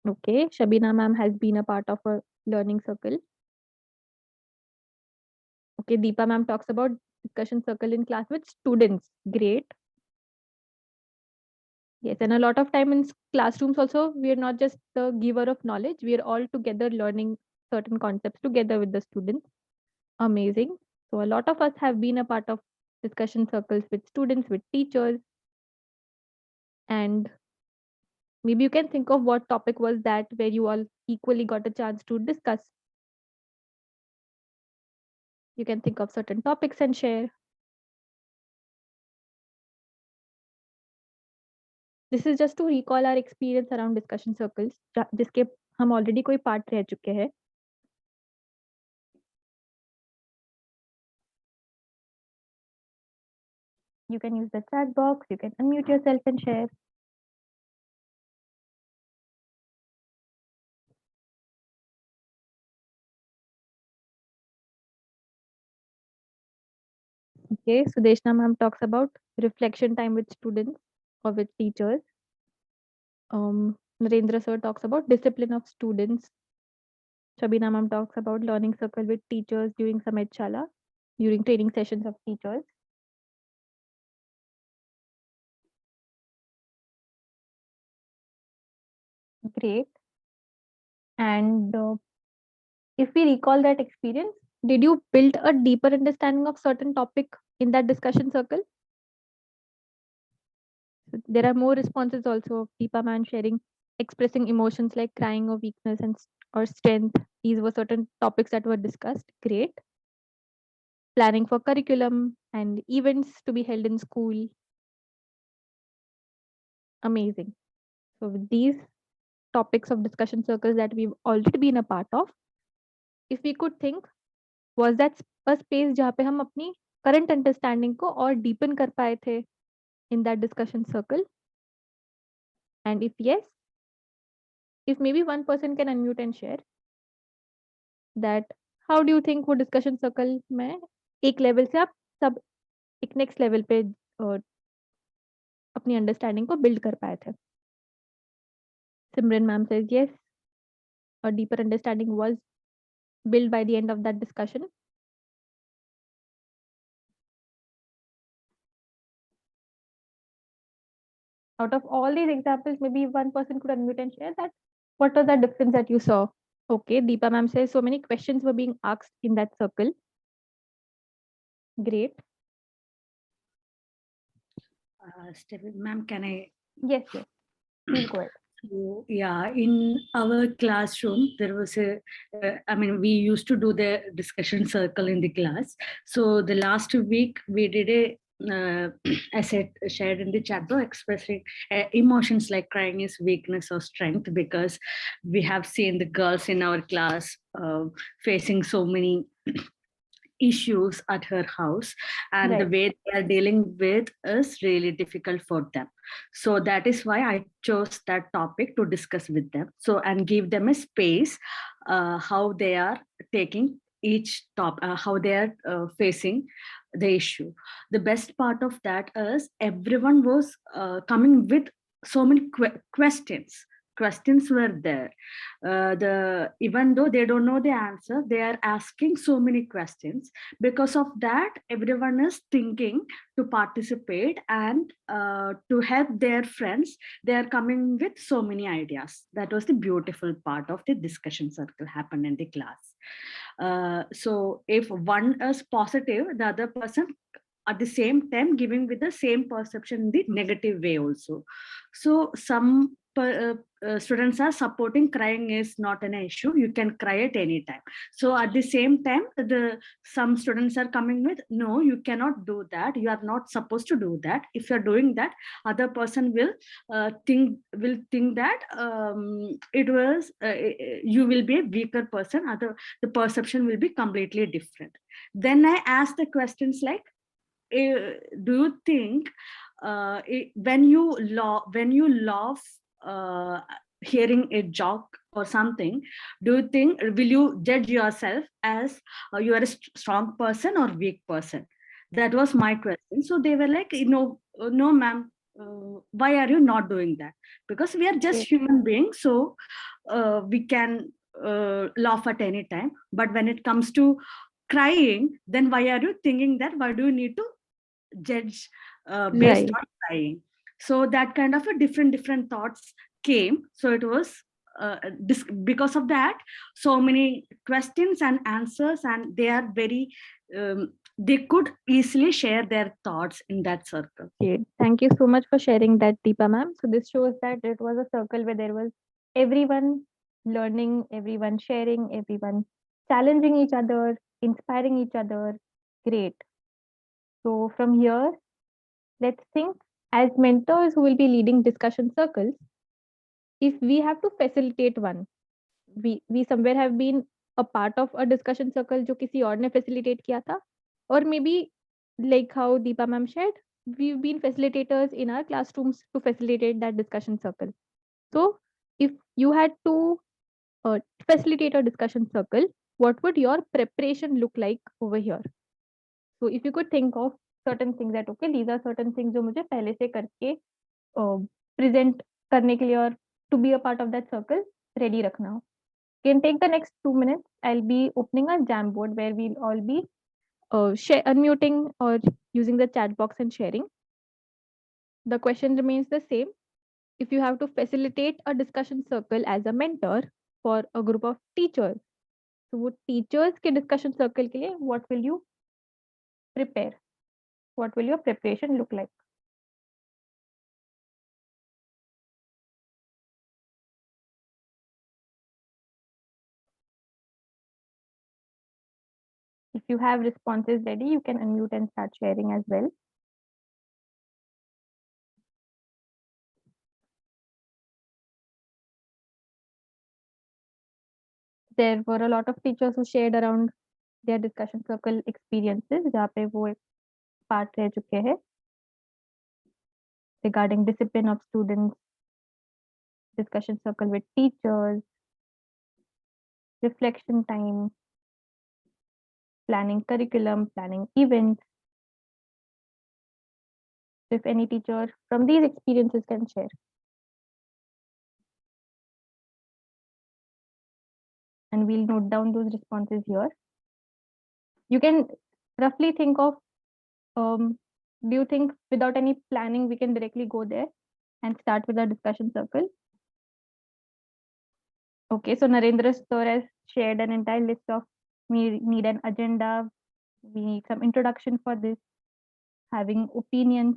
Okay, Shabina ma'am has been a part of a learning circle. Okay, Deepa ma'am talks about discussion circle in class with students. Great. Yes, and a lot of time in classrooms also, we are not just the giver of knowledge, we are all together learning certain concepts together with the students. Amazing. So a lot of us have been a part of discussion circles with students, with teachers. And maybe you can think of what topic was that where you all equally got a chance to discuss. You can think of certain topics and share. This is just to recall our experience around discussion circles, जिसके हम already कोई part रह चुके हैं. You can use the chat box, you can unmute yourself and share. Okay, Sudeshna ma'am talks about reflection time with students or with teachers. Narendra sir talks about discipline of students. Shabina ma'am talks about learning circle with teachers during Samit Shala, during training sessions of teachers. Great. And if we recall that experience, did you build a deeper understanding of certain topic in that discussion circle? There are more responses also of Deepa man sharing, expressing emotions like crying or weakness and or strength. These were certain topics that were discussed. Great. planning for curriculum and events to be held in school. Amazing. So with these topics of discussion circles that we've already been a part of, if we could think, was that a space जहाँ पे हम अपनी current understanding को और deepen कर पाए थे in that discussion circle? And if yes, if maybe one person can unmute and share that how do you think वो discussion circle में एक level से आप सब एक next level पे अपनी understanding को build कर पाए थे? Simran ma'am says yes, a deeper understanding was built by the end of that discussion. Out of all these examples, maybe one person could unmute and share that what was the difference that you saw? Okay, Deepa ma'am says so many questions were being asked in that circle. Great. Stephanie, ma'am, can I? Yes, yes. Please go ahead. So, yeah, in our classroom, there was we used to do the discussion circle in the class. So the last week we did I said, shared in the chat box, expressing emotions like crying is weakness or strength, because we have seen the girls in our class facing so many issues at her house, and the way they are dealing with is really difficult for them. So that is why I chose that topic to discuss with them, so and give them a space how they are taking each top, how they are facing the issue. The best part of that is everyone was coming with so many questions were there. Even though they don't know the answer, they are asking so many questions. Because of that, everyone is thinking to participate and to help their friends. They are coming with so many ideas. That was the beautiful part of the discussion circle happened in the class. So if one is positive, the other person at the same time giving with the same perception in the negative way also. So some students are supporting crying is not an issue, you can cry at any time. So at the same time, some students are coming with, no, you cannot do that, you are not supposed to do that. If you are doing that, other person will think that you will be a weaker person, the perception will be completely different. Then I ask the questions like, do you think when you laugh hearing a joke or something, do you think, will you judge yourself as you are a strong person or weak person? That was my question. So they were like, no ma'am, why are you not doing that? Because we are just human beings, so we can laugh at any time. But when it comes to crying, then why are you thinking that? Why do you need to judge based on crying? So that kind of a different thoughts came. So it was because of that, so many questions and answers, and they are very they could easily share their thoughts in that circle. Okay, thank you so much for sharing that, Deepa ma'am. So this shows that it was a circle where there was everyone learning, everyone sharing, everyone challenging each other, inspiring each other. Great. So from here, let's think, as mentors who will be leading discussion circles, if we have to facilitate one, we somewhere have been a part of a discussion circle जो किसी और ने facilitate किया था, or maybe like how Deepa ma'am shared, we've been facilitators in our classrooms to facilitate that discussion circle. So if you had to facilitate a discussion circle, what would your preparation look like over here? So if you could think of certain things that, okay, these are certain things जो मुझे पहले से करके present करने के लिए और to be a part of that circle ready रखना हो. Can take the next 2 minutes. I'll be opening a Jamboard where we'll all be unmuting or using the chat box and sharing. The question remains the same. If you have to facilitate a discussion circle as a mentor for a group of teachers, so वो teachers के discussion circle के लिए, what will you prepare? What will your preparation look like? If you have responses ready, you can unmute and start sharing as well. There were a lot of teachers who shared around their discussion circle experiences, जहाँ पे वो एक part रह चुके हैं regarding discipline of students, discussion circle with teachers, reflection time, planning curriculum, planning events. If any teacher from these experiences can share. And we'll note down those responses here. You can roughly think of, do you think without any planning, we can directly go there and start with a discussion circle? Okay, so Narendra Store has shared an entire list of, we need an agenda, we need some introduction for this, having opinions,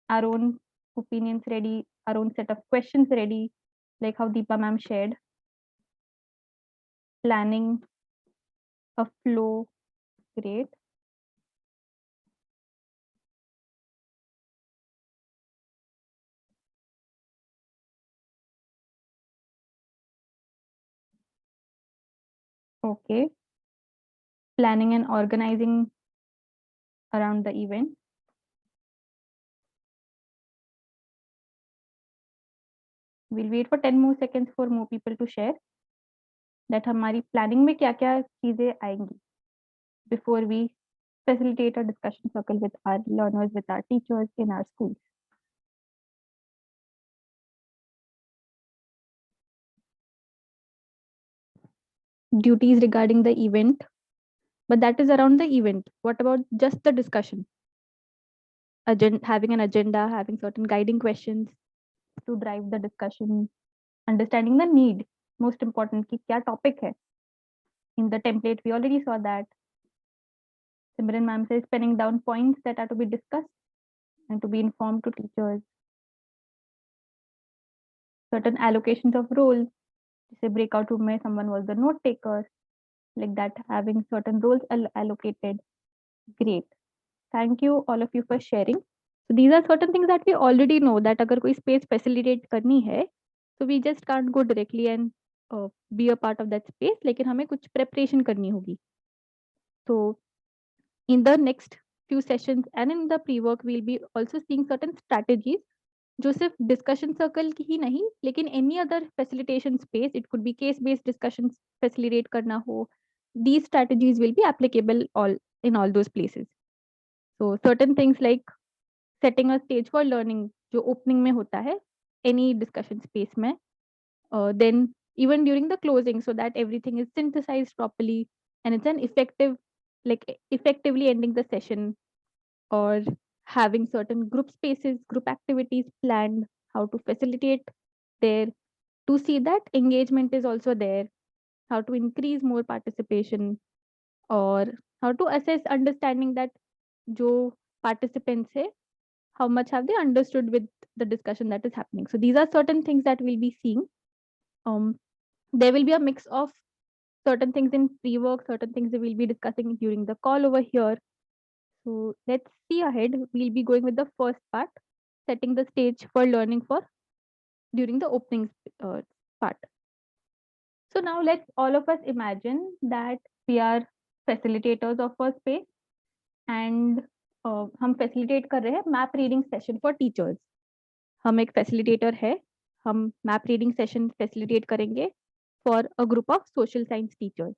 our own opinions ready, our own set of questions ready, like how Deepa ma'am shared. Planning a flow, great. Okay. Planning and organizing around the event. We'll wait for 10 more seconds for more people to share that हमारी planning में क्या क्या चीजें आएंगी before we facilitate a discussion circle with our learners, with our teachers in our schools. Duties regarding the event, but that is around the event. What about just the discussion? Having an agenda, having certain guiding questions to drive the discussion, understanding the need, most important कि क्या topic है. In the template, we already saw that. Simran ma'am says penning down points that are to be discussed and to be informed to teachers. Certain allocations of roles, say breakout room mein someone was the note taker, like that, having certain roles allocated. Great. Thank you all of you for sharing. So these are certain things that we already know that agar koi space facilitate karni hai, so we just can't go directly and be a part of that space, lekin hame kuch preparation karni hogi. So in the next few sessions and in the pre-work, we'll be also seeing certain strategies जो सिर्फ discussion circle की ही नहीं लेकिन any other facilitation space, it could be case based discussion facilitate करना हो, these strategies will be applicable in all those places. So certain things like setting a stage for learning जो opening में होता है any discussion space में, then even during the closing, so that everything is synthesized properly and it's an effectively ending the session, or having certain group spaces, group activities planned, how to facilitate there, to see that engagement is also there, how to increase more participation, or how to assess understanding that jo participants hai, how much have they understood with the discussion that is happening. So these are certain things that we'll be seeing. There will be a mix of certain things in pre-work, certain things that we'll be discussing during the call over here. So let's see ahead. We'll be going with the first part, setting the stage for learning for during the opening part. So now let's all of us imagine that we are facilitators of a space and हम facilitate कर रहे हैं map reading session for teachers. हम एक facilitator है, हम map reading session facilitate करेंगे for a group of social science teachers.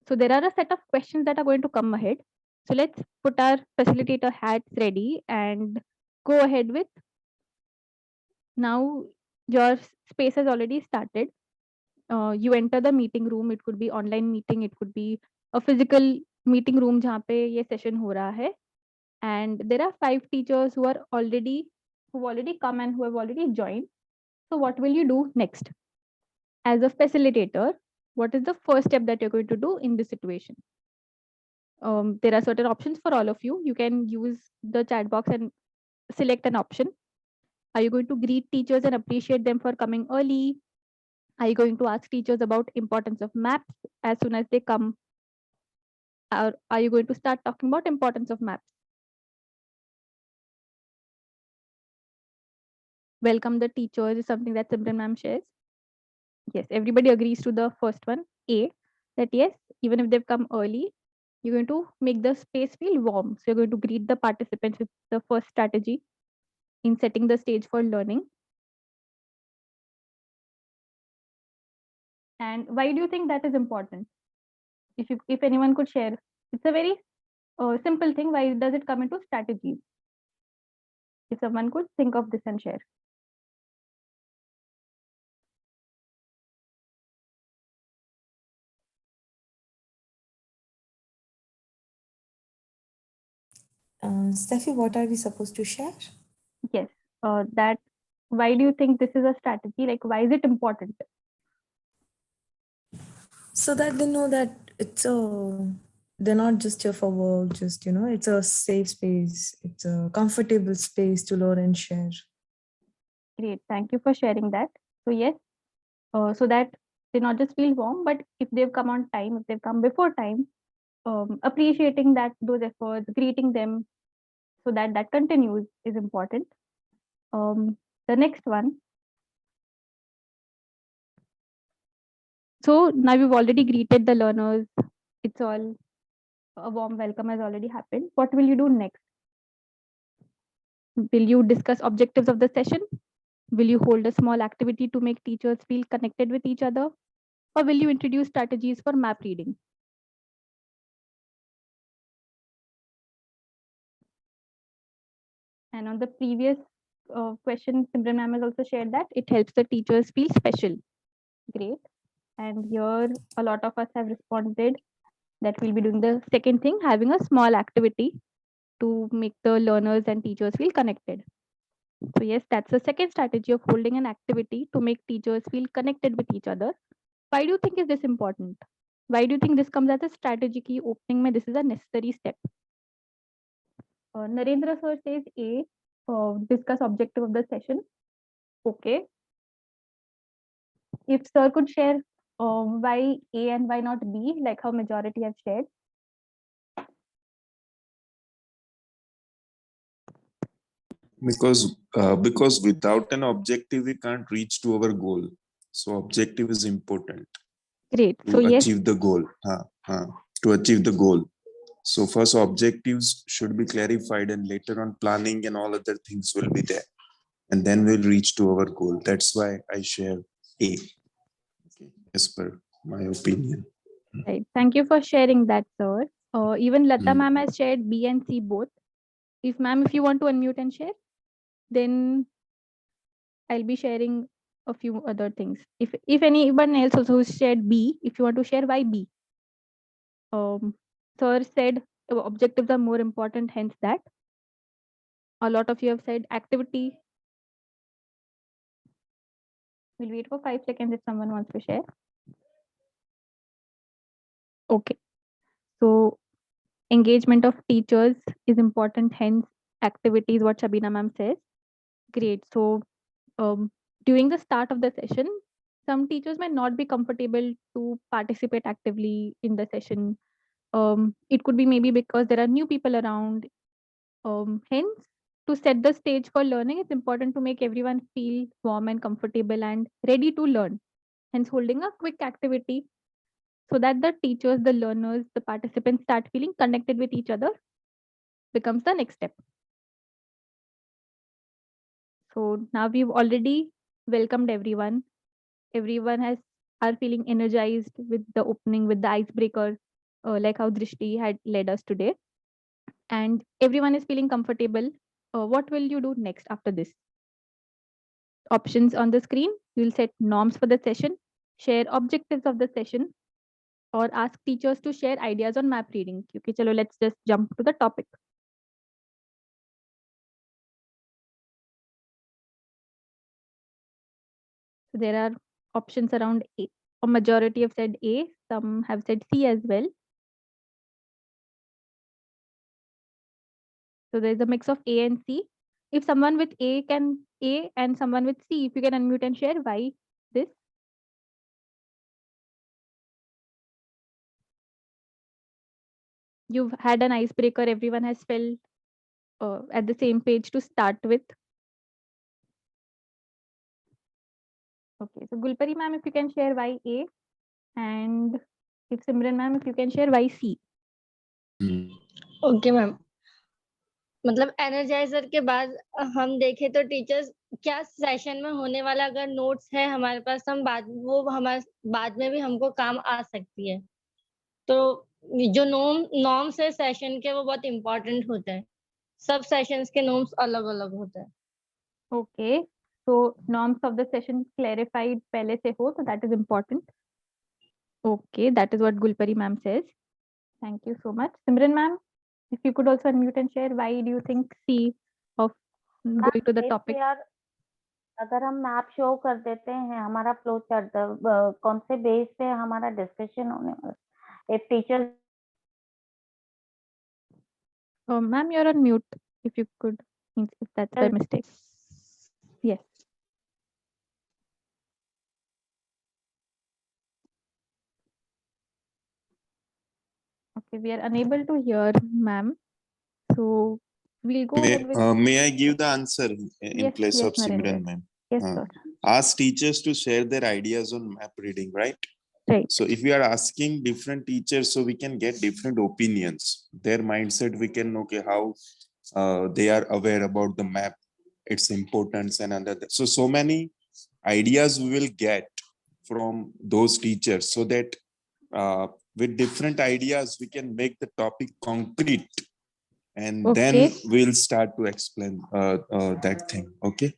So there are a set of questions that are going to come ahead. So let's put our facilitator hats ready and go ahead with. Now your space has already started. You enter the meeting room. It could be online meeting. It could be a physical meeting room जहाँ पे ये session हो रहा है. And there are 5 teachers who've already come and who have already joined. So what will you do next? As a facilitator, what is the first step that you're going to do in this situation? There are certain options for all of you. You can use the chat box and select an option. Are you going to greet teachers and appreciate them for coming early? Are you going to ask teachers about importance of maps as soon as they come? or are you going to start talking about importance of maps? Welcome the teachers is something that Simran ma'am shares. Yes, everybody agrees to the first one, A, that yes, even if they've come early, you're going to make the space feel warm. So you're going to greet the participants with the first strategy in setting the stage for learning. And why do you think that is important? If anyone could share, it's a very simple thing. Why does it come into strategies? If someone could think of this and share. Steffi, what are we supposed to share? Yes, that why do you think this is a strategy? Like, why is it important? So that they know that they're not just here for work, just, it's a safe space. It's a comfortable space to learn and share. Great, thank you for sharing that. So yes, so that they not just feel warm, but if they've come on time, if they've come before time, appreciating that those efforts, greeting them, so that that continues is important. The next one. So now we've already greeted the learners. It's all a warm welcome has already happened. What will you do next? Will you discuss objectives of the session? Will you hold a small activity to make teachers feel connected with each other? Or will you introduce strategies for map reading? And on the previous question, Simran ma'am has also shared that it helps the teachers feel special. Great. And here a lot of us have responded that we'll be doing the second thing, having a small activity to make the learners and teachers feel connected. So yes, that's the second strategy of holding an activity to make teachers feel connected with each other. Why do you think is this important? Why do you think this comes as a strategy key opening? This is a necessary step. Narendra sir says A, discuss objective of the session. Okay. If sir could share why A and why not B, like how majority have shared. Because without an objective we can't reach to our goal, so objective is important. Great. To So yes, achieve the goal. To achieve the goal. So first objectives should be clarified, and later on planning and all other things will be there, and then we'll reach to our goal. That's why I share A, okay, as per my opinion. right. Thank you for sharing that, sir. Even Lata Mm. ma'am has shared B and C both. If ma'am, if you want to unmute and share, then I'll be sharing a few other things. If anyone else also shared B, if you want to share why B. Sir said objectives are more important, hence that. A lot of you have said activity. We'll wait for 5 seconds if someone wants to share. Okay. So engagement of teachers is important, hence activities, what Shabina ma'am says. Great. So during the start of the session, some teachers may not be comfortable to participate actively in the session. It could be maybe because there are new people around. Hence, to set the stage for learning, it's important to make everyone feel warm and comfortable and ready to learn. Hence, holding a quick activity so that the teachers, the learners, the participants start feeling connected with each other becomes the next step. So now we've already welcomed everyone. Everyone are feeling energized with the opening, with the icebreaker, like how Drishti had led us today. And everyone is feeling comfortable. What will you do next after this? Options on the screen. You'll set norms for the session, share objectives of the session, or ask teachers to share ideas on map reading. Okay, chalo, let's just jump to the topic. So there are options around A. A majority have said A, some have said C as well. So there's a mix of A and C. If someone with A and someone with C, if you can unmute and share why this. you've had an icebreaker, everyone has felt at the same page to start with. Okay, so Gulpari ma'am, if you can share why A, and if Simran ma'am, if you can share why C. Okay ma'am, मतलब energiser के बाद हम देखें तो teachers क्या session में होने वाला अगर नोट्स है हमारे पास, हम वो हमारे बाद में भी हमको काम आ सकती है। तो जो नॉर्म्स है सेशन के वो बहुत इम्पोर्टेंट होते हैं। सब सेशंस के नॉर्म्स अलग अलग होते हैं। Okay, so norms of the session clarified पहले से हो, so that is important. Okay, that is what Gulpari ma'am says. Thank you so much. Simran ma'am, if you could also unmute and share why do you think C of going to the topic? यार अगर हम map show कर देते हैं हमारा flow chart, कौन से base पे हमारा डिस्कशन होने वाला, एक teacher. Ma'am, you're on mute. If you could, if that's by mistake. Yes. Okay, we are unable to hear ma'am. So we'll go ahead with. May I give the answer in Yes, place yes, of Simran Narendra. ma'am? Yes, sir. Ask teachers to share their ideas on map reading, right? Right. So if we are asking different teachers, so we can get different opinions, their mindset, we can know okay, how they are aware about the map, its importance and other. So many ideas we will get from those teachers, so that with different ideas we can make the topic concrete, and then we'll start to explain that thing. Okay.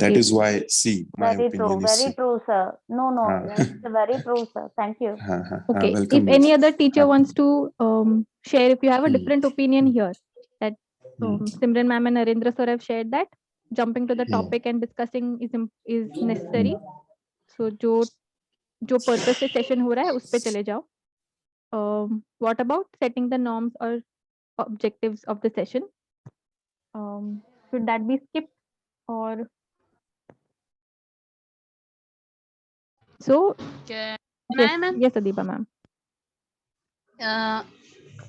That is why C, my Very opinion true, is very C. true, sir. No, it's very true, sir. Thank you. Okay, welcome, if any ma'am. other teacher wants to share, if you have a different opinion here, that Simran ma'am and Narendra sir have shared that jumping to the topic and discussing is necessary. So जो purpose से session हो रहा है उस पे चले जाओ. What about setting the norms or objectives of the session? Should that be skipped or? So Can yes, I, ma'am? yes, Adiba ma'am.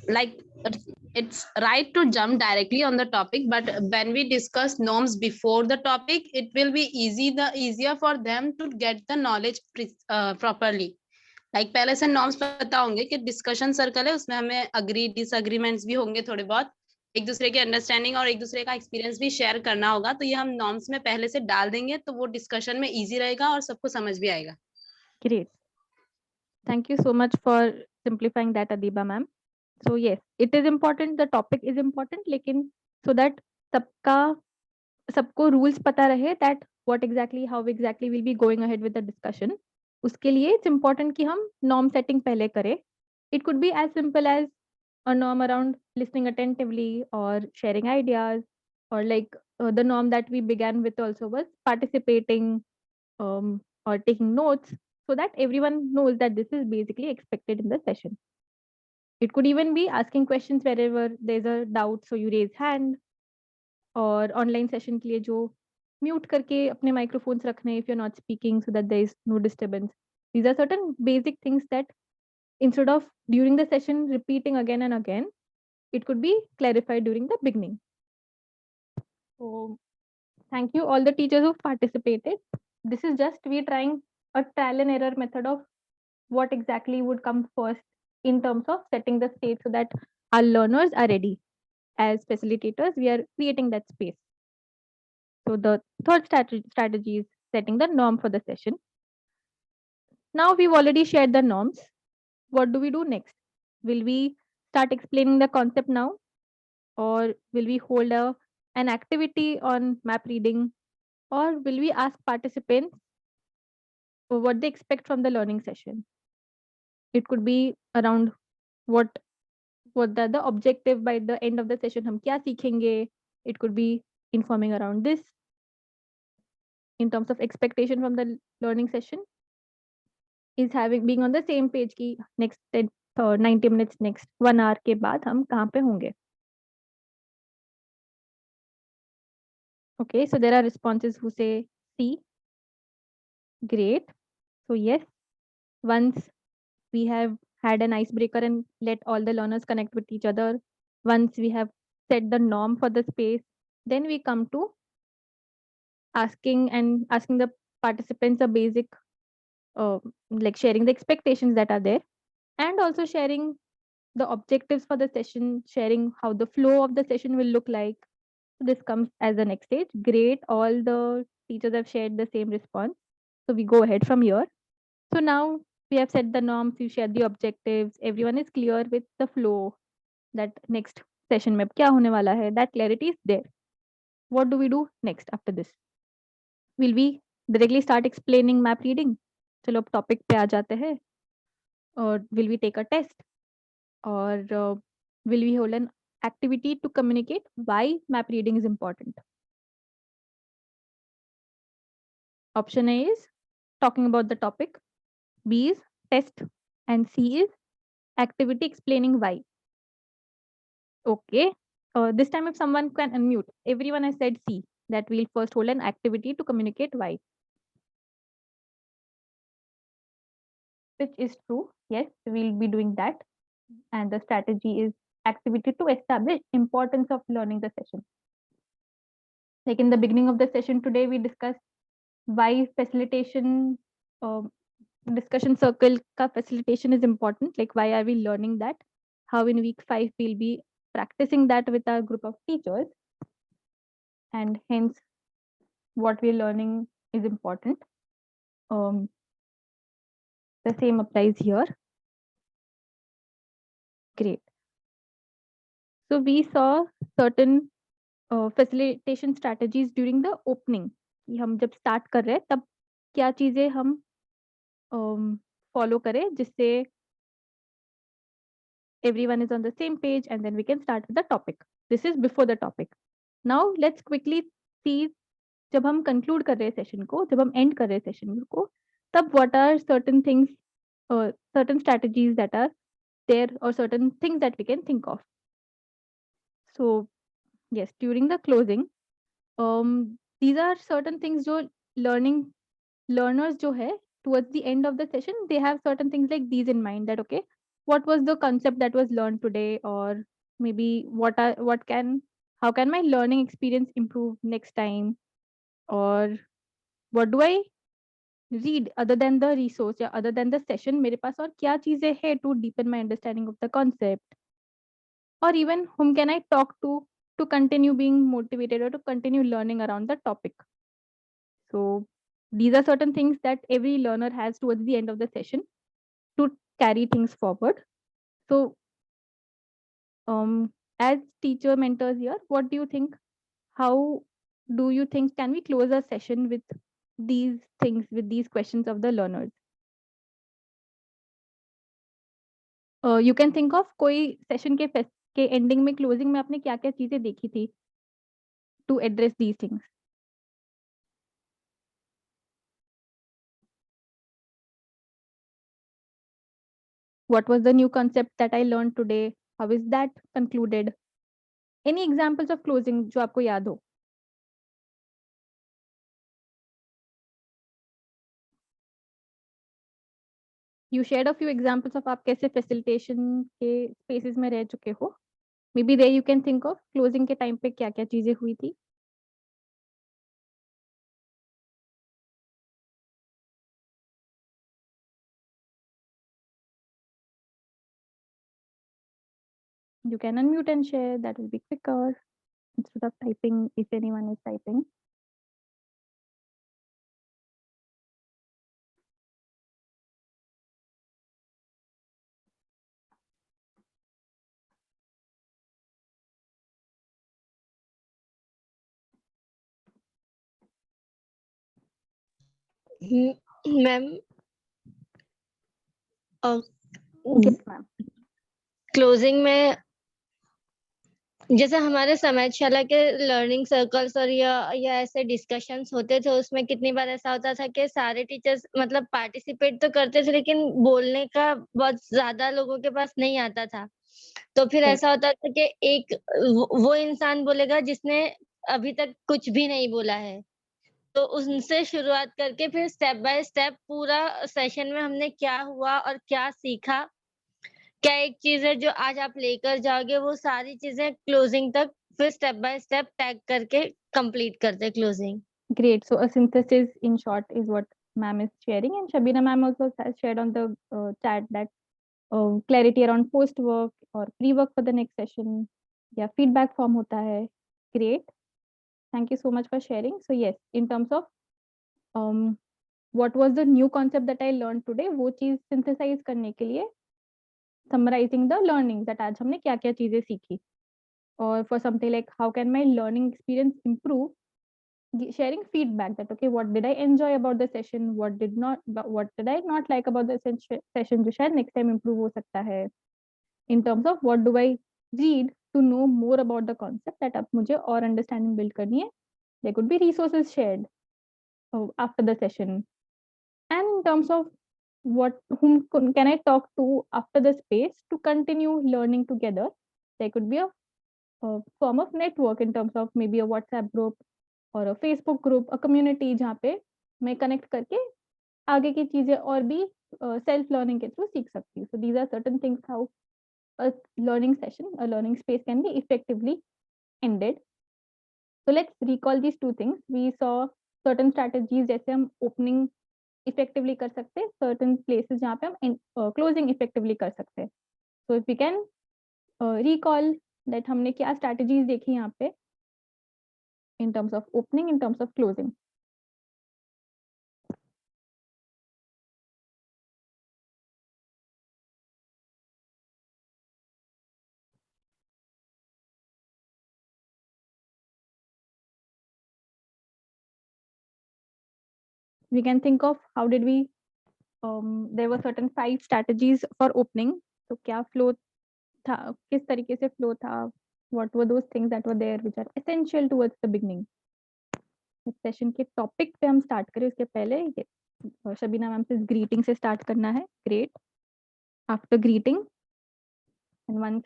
Like it's right to jump directly on the topic, but when we discuss norms before the topic, it will be easier for them to get the knowledge properly. Like पहले से norms पता होंगे कि discussion circle है, उसमें हमें agree disagreements भी होंगे थोड़े बहुत, एक दूसरे के अंडरस्टैंडिंग और एक दूसरे का एक्सपीरियंस भी शेयर करना होगा, तो ये हम नॉर्म्स में पहले से डाल देंगे तो वो डिस्कशन में इजी रहेगा और सबको समझ भी आएगा. Great. Thank you so much for simplifying that, Adiba ma'am. So yes, it is important, the topic is important, लेकिन so that सबको rules पता रहे that what exactly, how exactly we'll be going ahead with the discussion. उसके लिए it's important कि हम norm setting पहले करें. It could be as simple as a norm around listening attentively or sharing ideas, or like the norm that we began with also was participating or taking notes, so that everyone knows that this is basically expected in the session. It could even be asking questions wherever there's a doubt, so you raise hand, or online session के लिए जो mute करके अपने microphones रखने if you're not speaking, so that there is no disturbance. These are certain basic things that instead of during the session repeating again and again, it could be clarified during the beginning. So thank you all the teachers who participated. This is just we trying a trial and error method of what exactly would come first in terms of setting the stage so that our learners are ready. As facilitators, we are creating that space. So the third strategy is setting the norm for the session. Now we've already shared the norms. What do we do next? Will we start explaining the concept now? Or will we hold an activity on map reading? Or will we ask participants what they expect from the learning session? It could be around what the objective by the end of the session हम क्या सीखेंगे. It could be informing around this in terms of expectation from the learning session is being on the same page की next 90 minutes, next 1 hour के बाद हम कहाँ पे होंगे. Okay, so there are responses who say C. Great. So yes, once we have had an icebreaker and let all the learners connect with each other. Once we have set the norm for the space, then we come to asking the participants a basic, like sharing the expectations that are there, and also sharing the objectives for the session, sharing how the flow of the session will look like. So this comes as the next stage. Great, all the teachers have shared the same response. So we go ahead from here. So now we have set the norms, we shared the objectives, everyone is clear with the flow, that next session में क्या होने वाला है, that clarity is there. What do we do next after this? Will we directly start explaining map reading? चलो अब topic पे आ जाते हैं. Or will we take a test? Or will we hold an activity to communicate why map reading is important? Option A is talking about the topic, B is test, and C is activity explaining why. Okay, this time if someone can unmute, everyone has said C, that we'll first hold an activity to communicate why. Which is true, yes, we'll be doing that. And the strategy is activity to establish importance of learning the session. Like in the beginning of the session today, we discussed why facilitation, discussion circle ka facilitation is important. Like why are we learning that? How in week 5 we'll be practicing that with our group of teachers, and hence what we're learning is important. The same applies here. Great. So we saw certain facilitation strategies during the opening. कि हम जब start कर रहे हैं तब क्या चीजें हम follow करें जिससे everyone is on the same page, and then we can start with the topic. This is before the topic. Now let's quickly see, जब हम conclude कर रहे हैं session को, जब हम end कर रहे हैं session को, तब what are certain things, certain strategies that are there, or certain things that we can think of. So yes, during the closing, these are certain things जो learners जो है towards the end of the session, they have certain things like these in mind, that okay, what was the concept that was learned today, or maybe how can my learning experience improve next time, or what do I read other than the resource या other than the session, मेरे पास और क्या चीजें है to deepen my understanding of the concept, or even whom can I talk to continue being motivated or to continue learning around the topic. So these are certain things that every learner has towards the end of the session to carry things forward. So as teacher mentors here, what do you think? How do you think can we close a session with these things, with these questions of the learners? You can think of कोई session के ending में, closing में आपने क्या-क्या चीजें देखी थी to address these things. What was the new concept that I learned today? How is that concluded? Any examples of closing जो आपको याद हो? You shared a few examples of आप कैसे facilitation के spaces में रह चुके हो. Maybe there you can think of closing के time पे क्या-क्या चीजें हुई थी. You can unmute and share. That will be quicker instead of typing, if anyone is typing. Ma'am Yes, ma'am. Closing में जैसे हमारे समाजशाला के लर्निंग सर्कल्स और या ऐसे डिस्कशंस होते थे, उसमें कितनी बार ऐसा होता था कि सारे टीचर्स मतलब पार्टिसिपेट तो करते थे, लेकिन बोलने का बहुत ज्यादा लोगों के पास नहीं आता था. तो फिर ऐसा होता था कि एक वो इंसान बोलेगा जिसने अभी तक कुछ भी नहीं बोला है, तो उनसे शुरुआत करके फिर स्टेप बाय स्टेप पूरा सेशन में हमने क्या हुआ और क्या सीखा, क्या एक चीज है जो आज आप लेकर जाओगे, वो सारी चीजें क्लोजिंग तक फिर स्टेप बाय स्टेप टैग करके कंप्लीट करते closing. Great. So a synthesis in short is what ma'am is sharing, and Shabina ma'am also has shared on the chat that clarity around post work or pre work for the next session. Yeah, feedback form hota hai. Great. Thank you so much for sharing. So yes, in terms of what was the new concept that I learned today, वो चीज synthesize करने के लिए summarizing the learnings that आज हमने क्या क्या चीजें सीखी, or for something like how can my learning experience improve, sharing feedback that okay, what did I enjoy about the session, what did I not like about the session जो शायद next time improve हो सकता है, in terms of what do I read to know more about the concept that अब मुझे और understanding build करनी है. There could be resources shared after the session, and in terms of whom can I talk to after the space to continue learning together. There could be a form of network in terms of maybe a WhatsApp group or a Facebook group, a community जहाँ पे मैं connect करके आगे की चीजें और भी self learning के through सीख सकती हूँ. So these are certain things how a learning session, a learning space can be effectively ended. So let's recall these two things. We saw certain strategies जैसे हम opening effectively कर सकते हैं, certain places जहाँ पे हम closing effectively कर सकते हैं. So if we can recall that हमने क्या strategies देखी यहाँ पे in terms of opening, in terms of closing. We can think of how did we there were certain 5 strategies for opening. तो क्या flow था, किस तरीके से flow था, what were those things that were there which are essential towards the beginning. इस session के topic पे हम start करें उसके पहले शबीना मैम से greeting से start करना है. Great. After greeting and once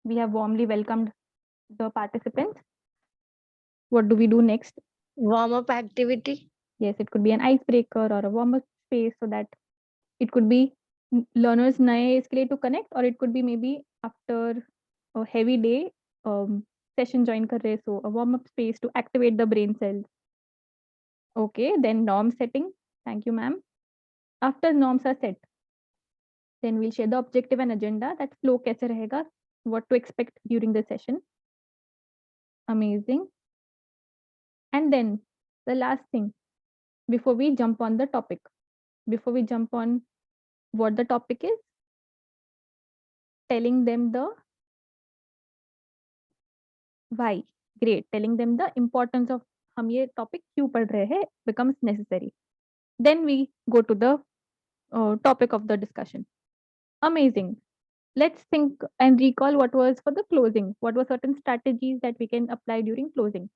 we have warmly welcomed the participants, what do we do next? Warm up activity. Yes, it could be an icebreaker or a warm up space, so that it could be learners नए इसके लिए to connect, or it could be maybe after a heavy day session join कर रहे, so a warm up space to activate the brain cells. Okay, then norm setting. Thank you, ma'am. After norms are set, then we'll share the objective and agenda, that flow कैसे रहेगा, what to expect during the session. Amazing. And then the last thing, before we jump on the topic, before we jump on what the topic is, telling them the why. Great. Telling them the importance of हम ये topic क्यों पढ़ रहे हैं becomes necessary. Then we go to the topic of the discussion. Amazing. Let's think and recall what was for the closing. What were certain strategies that we can apply during closing?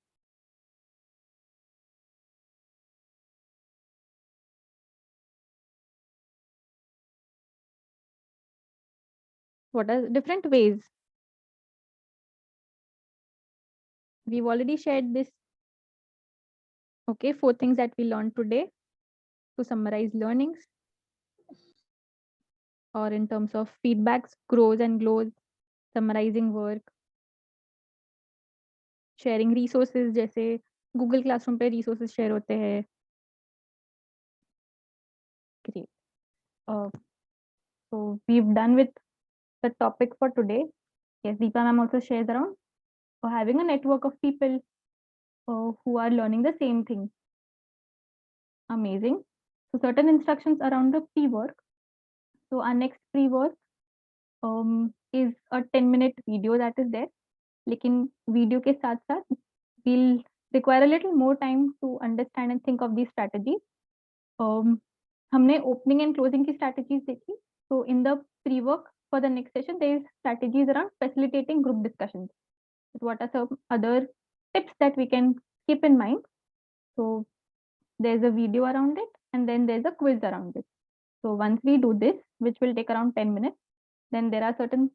What are different ways? We've already shared this. Okay, 4 things that we learned today to summarize learnings, or in terms of feedbacks, grows and glows, summarizing work, sharing resources जैसे Google Classroom पे resources share होते हैं. Great. So we've done with the topic for today. Yes, Deepa ma'am also shares around having a network of people who are learning the same thing. Amazing. So certain instructions around the pre-work. So our next pre-work is a 10-minute video that is there. लेकिन video के साथ साथ we'll require a little more time to understand and think of these strategies. हमने opening and closing की strategies देखी. So in the pre-work for the next session, there is strategies around facilitating group discussions. What are some other tips that we can keep in mind? So there's a video around it, and then there's a quiz around it. So once we do this, which will take around 10 minutes, then there are certain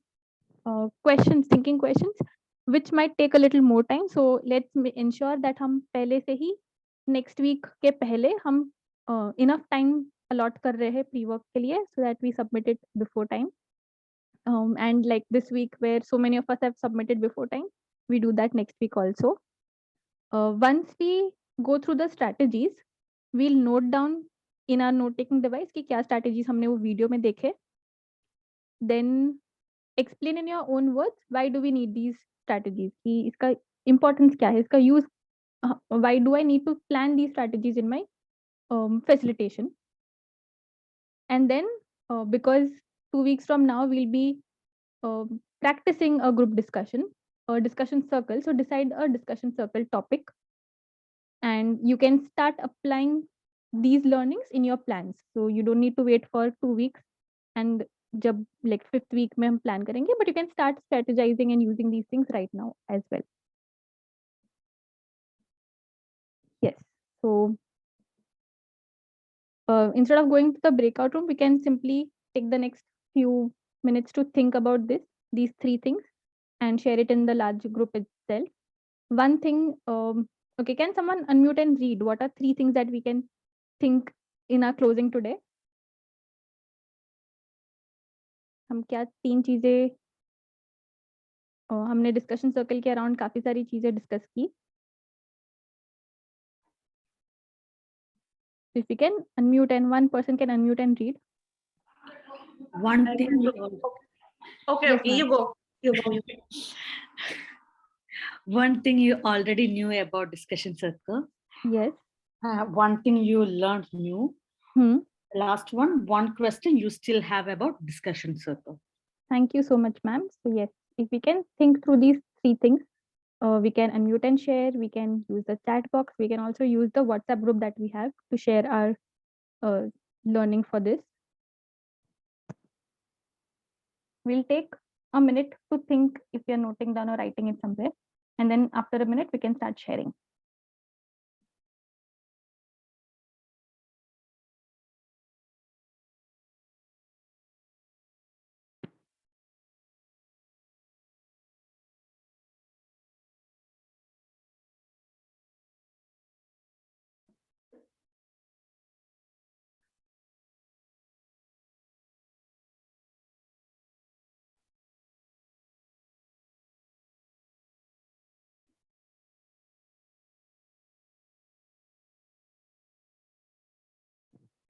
questions, thinking questions, which might take a little more time. So let's ensure that हम पहले से ही next week के पहले हम enough time allot कर रहे हैं pre-work के लिए, so that we submit it before time. And like this week where so many of us have submitted before time, we do that next week also. Once we go through the strategies, we'll note down in our note taking device कि क्या strategies हमने वो video में देखे. Then explain in your own words why do we need these strategies, कि इसका importance क्या है, इसका use, why do I need to plan these strategies in my facilitation. And then because 2 weeks from now we'll be practicing a group discussion or discussion circle, so decide a discussion circle topic and you can start applying these learnings in your plans. So you don't need to wait for 2 weeks and jab like 5th week mein hum plan karenge, but you can start strategizing and using these things right now as well. Yes, so instead of going to the breakout room, we can simply take the next few minutes to think about these 3 things and share it in the large group itself. One thing, okay, can someone unmute and read what are 3 things that we can think in our closing today? हम क्या 3 चीजें हमने discussion circle के around काफी सारी चीजें discuss की. If we can unmute and one person can unmute and read. One thing you Okay, Yes, okay, ma'am. you go. One thing you already knew about discussion circle. Yes. One thing you learned new. Last one question you still have about discussion circle. Thank you so much, ma'am. So yes, if we can think through these 3 things, we can unmute and share, we can use the chat box, we can also use the WhatsApp group that we have to share our learning for this. We'll take a minute to think if you're noting down or writing it somewhere. And then after a minute, we can start sharing.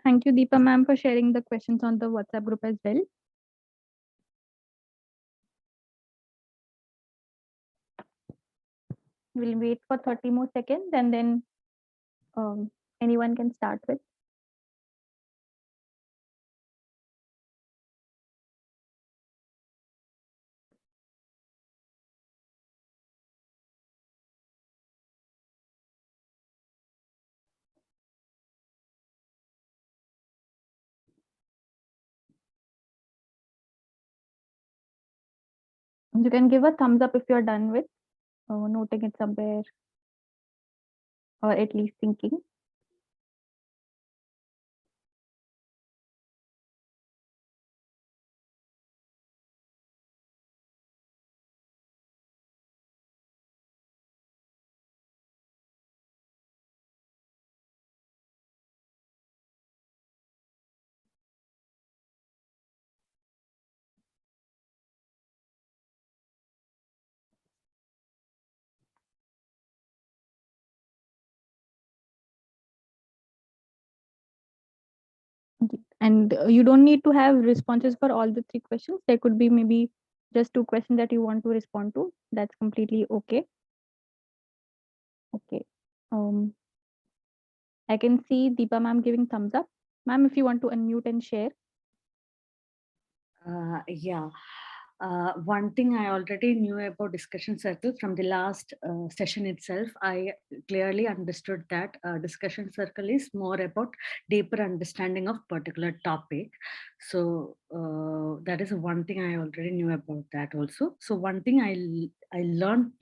Thank you, Deepa ma'am, for sharing the questions on the WhatsApp group as well. We'll wait for 30 more seconds and then anyone can start with. You can give a thumbs up if you're done with noting it somewhere or at least thinking. And you don't need to have responses for all the 3 questions. There could be maybe just 2 questions that you want to respond to. That's completely okay. Okay. I can see Deepa ma'am giving thumbs up. Ma'am, if you want to unmute and share. Yeah. One thing I already knew about discussion circle from the last session itself, I clearly understood that discussion circle is more about deeper understanding of particular topic. So that is one thing I already knew about that also. So one thing I learned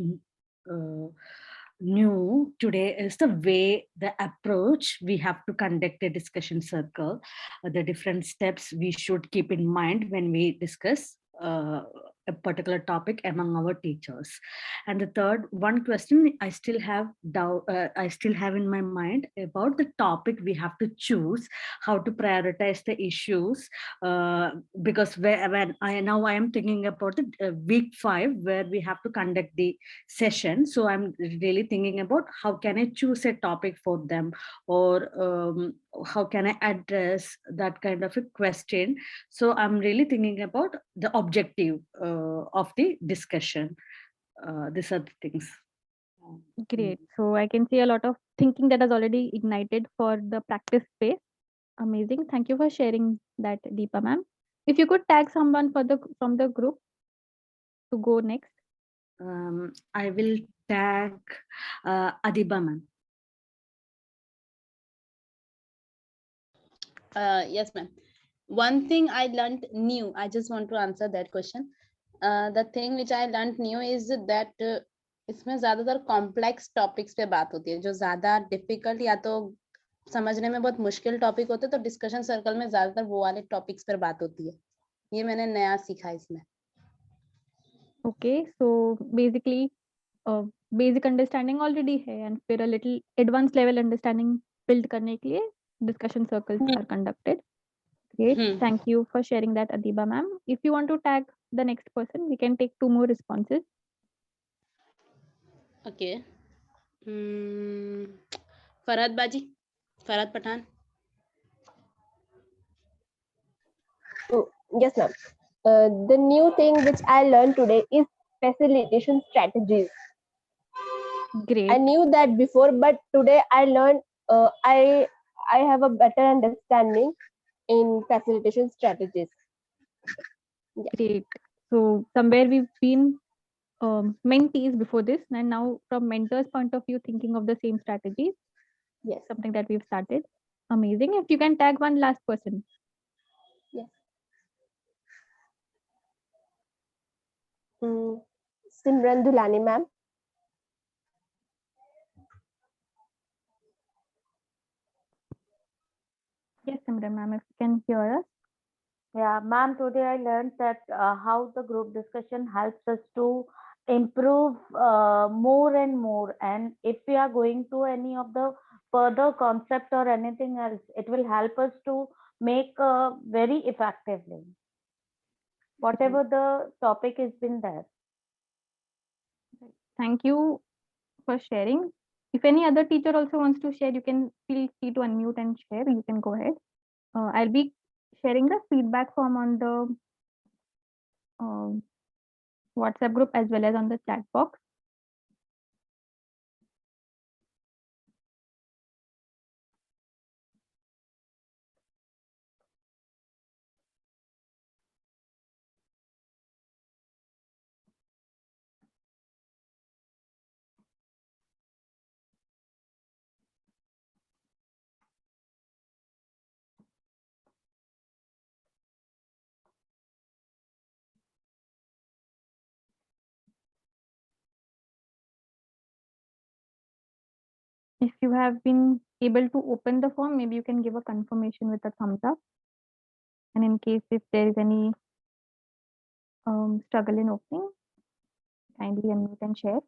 new today is the way, the approach we have to conduct a discussion circle, the different steps we should keep in mind when we discuss a particular topic among our teachers. And the third one question I still have in my mind about the topic we have to choose, how to prioritize the issues, because when I am thinking about the week 5 where we have to conduct the session. So I'm really thinking about how can I choose a topic for them, or how can I address that kind of a question. So I'm really thinking about the objective of the discussion. These are the things. Great. So I can see a lot of thinking that has already ignited for the practice space. Amazing. Thank you for sharing that, Deepa ma'am. If you could tag someone from the group to go next. I will tag Adiba ma'am. Yes, ma'am. One thing I learned new, I just want to answer that question. The thing which I learned new is that इसमें ज्यादातर complex topics पे बात होती है, जो ज्यादा difficult या तो समझने में बहुत मुश्किल टॉपिक होते हैं, तो डिस्कशन सर्कल में ज्यादातर वो वाले टॉपिक्स पर बात होती है. ये मैंने नया सीखा इसमें. Okay, so basically basic understanding already है and फिर a little advanced level understanding build करने के लिए discussion circles are conducted. Great. Thank you for sharing that, Adiba ma'am. If you want to tag the next person, we can take 2 more responses. Okay. Farhad Baji, Farhad Pathan. Oh, yes, ma'am. The new thing which I learned today is facilitation strategies. Great. I knew that before, but today I learned. I have a better understanding in facilitation strategies. Yeah. Great. So somewhere we've been mentees before this, and now from mentors' point of view, thinking of the same strategies. Yes. Something that we've started. Amazing. If you can tag one last person. Yes. Simran Dulani ma'am. Yes, Simran ma'am, if you can hear us. Yeah, ma'am, today I learned that how the group discussion helps us to improve more and more. And if we are going to any of the further concept or anything else, it will help us to make very effectively. Whatever the topic has been there. Thank you for sharing. If any other teacher also wants to share, you can feel free to unmute and share. You can go ahead. I'll be sharing the feedback form on the WhatsApp group as well as on the chat box. If you have been able to open the form, maybe you can give a confirmation with a thumbs up. And in case if there is any struggle in opening, kindly unmute and share.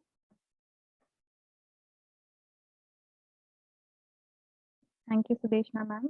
Thank you, Sudeshna ma'am.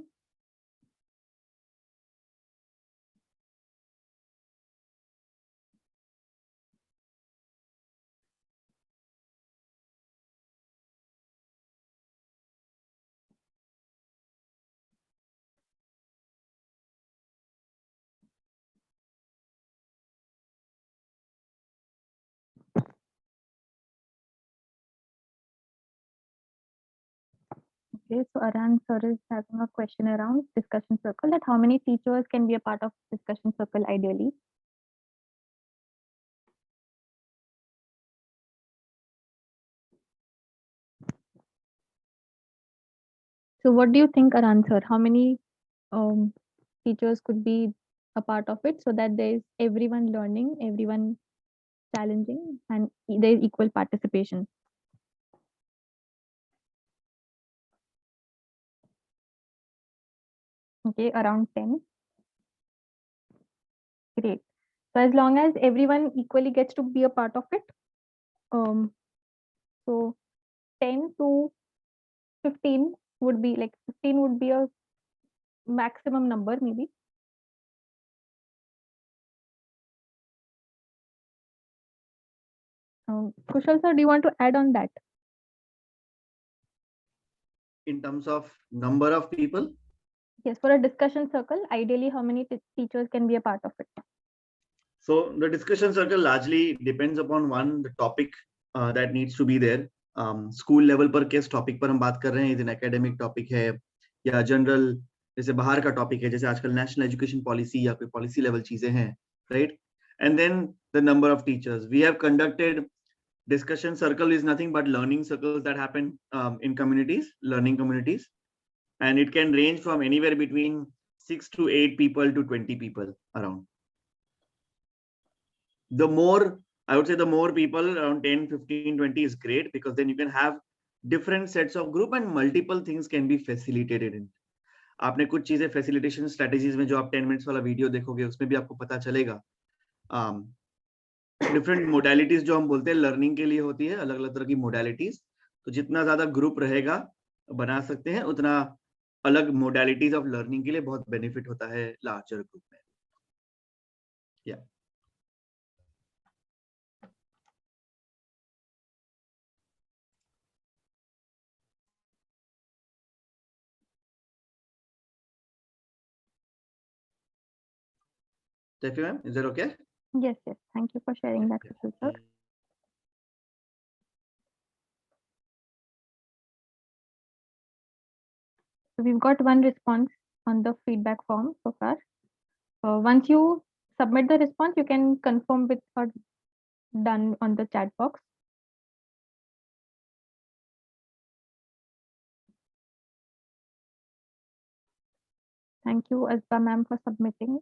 Okay, so Aran sir is having a question around discussion circle, that how many teachers can be a part of discussion circle ideally? So what do you think, Aran sir? How many teachers could be a part of it so that there is everyone learning, everyone challenging, and there is equal participation? Okay, around 10. Great. So as long as everyone equally gets to be a part of it, so 10 to 15 would be like 15 would be a maximum number maybe. Kushal sir, do you want to add on that? In terms of number of people? Yes, for a discussion circle, ideally how many teachers can be a part of it? So the discussion circle largely depends upon the topic that needs to be there. School level पर किस topic पर हम बात कर रहे हैं, इधर academic topic है या general जैसे बाहर का topic है, जैसे आजकल national education policy या कोई policy level चीजें हैं, right? And then the number of teachers. We have conducted discussion circle is nothing but learning circles that happen in communities, learning communities, and it can range from anywhere between 6 to 8 people to 20 people around. The more, I would say the more people, around 10, 15, 20 is great, because then you can have different sets of group and multiple things can be facilitated in. आपने कुछ चीजें facilitation strategies में जो आप 10 minutes वाला video देखोगे उसमें भी आपको पता चलेगा. Different modalities जो हम बोलते हैं learning के लिए होती है, अलग अलग तरह की modalities. तो जितना ज्यादा ग्रुप रहेगा बना सकते हैं उतना अलग modalities of learning के लिए बहुत benefit होता है larger group में. Yeah. Steffi ma'am, is that okay? Yes, yes. Thank you for sharing that, Kushal sir. So we've got one response on the feedback form so far. Once you submit the response, you can confirm with or done on the chat box. Thank you, Azba ma'am, for submitting.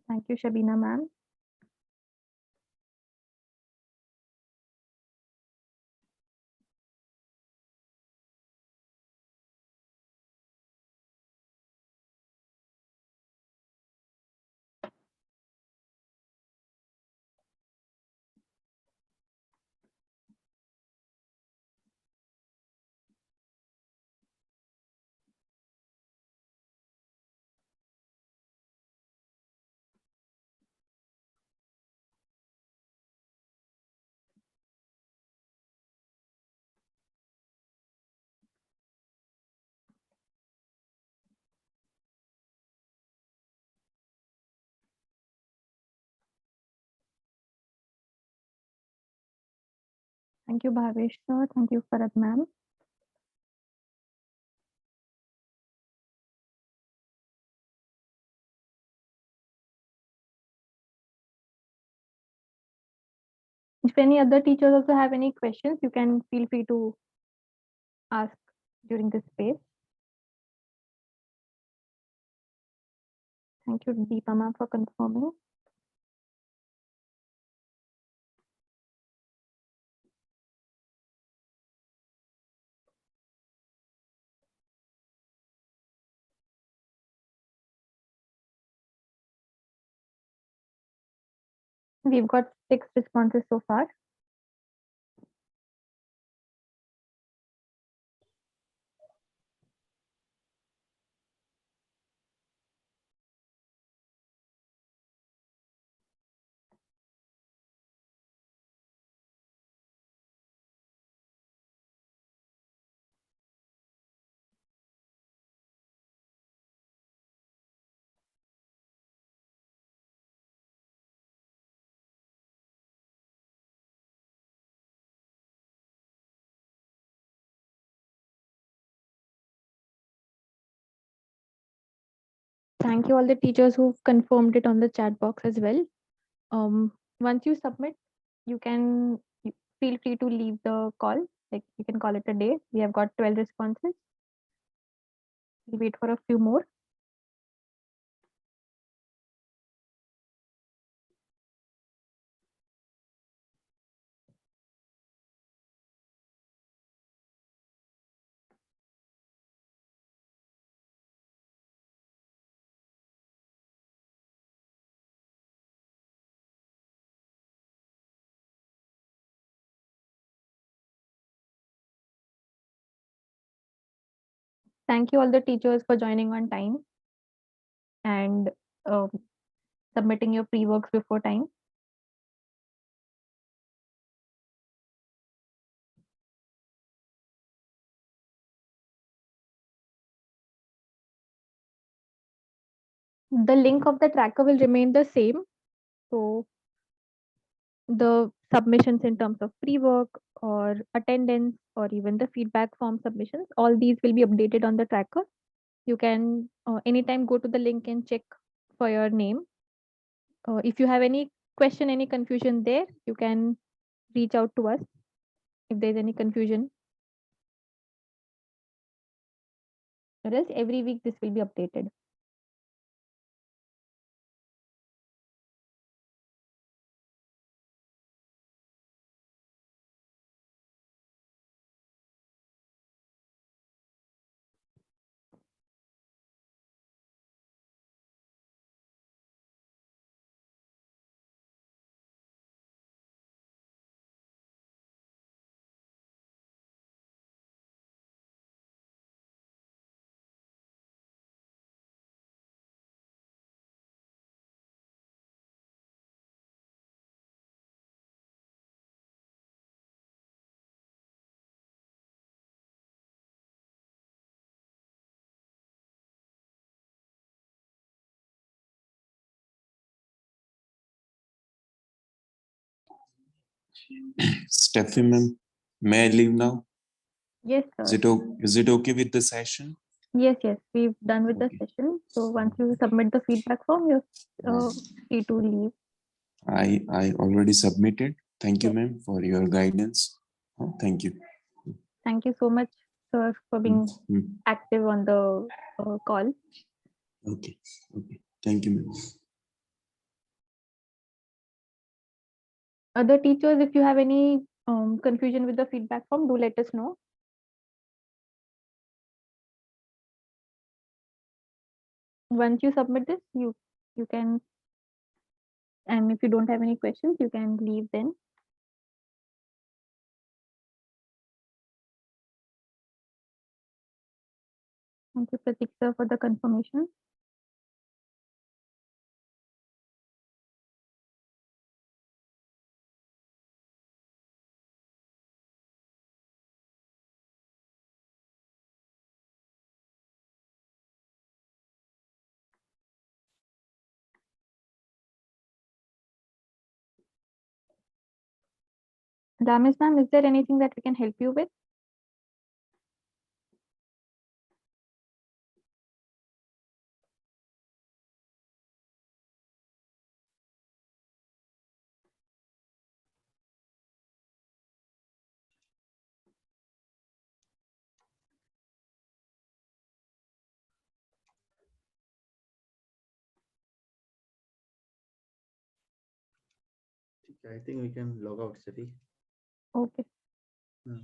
Thank you, Shabina ma'am. Thank you, Bhavesh sir. Thank you, Farad ma'am. If any other teachers also have any questions, you can feel free to ask during this space. Thank you, Deepa ma'am, for confirming. We've got 6 responses so far. Thank you all the teachers who've confirmed it on the chat box as well. Once you submit, you can feel free to leave the call. Like you can call it a day. We have got 12 responses. We'll wait for a few more. Thank you all the teachers for joining on time and submitting your pre-works before time. The link of the tracker will remain the same. So the submissions in terms of pre-work or attendance or even the feedback form submissions, all these will be updated on the tracker. You can anytime go to the link and check for your name. If you have any question, any confusion there, you can reach out to us if there's any confusion. Or else every week this will be updated. Steffi ma'am, may I leave now? Yes, Is sir. is it okay with the session? Yes, we've done with the Okay. session. So once you submit the feedback form, you're free to leave. I already submitted. Thank you, Yes. ma'am, for your guidance. Thank you. Thank you so much, sir, for being Mm. active on the call. Okay. Thank you, ma'am. Other teachers, if you have any confusion with the feedback form, do let us know. Once you submit this, you can, and if you don't have any questions, you can leave then. Thank you, Pratik sir, for the confirmation. Ramesh ma'am, is there anything that we can help you with? I think we can log out, Steffi. Okay. Hmm.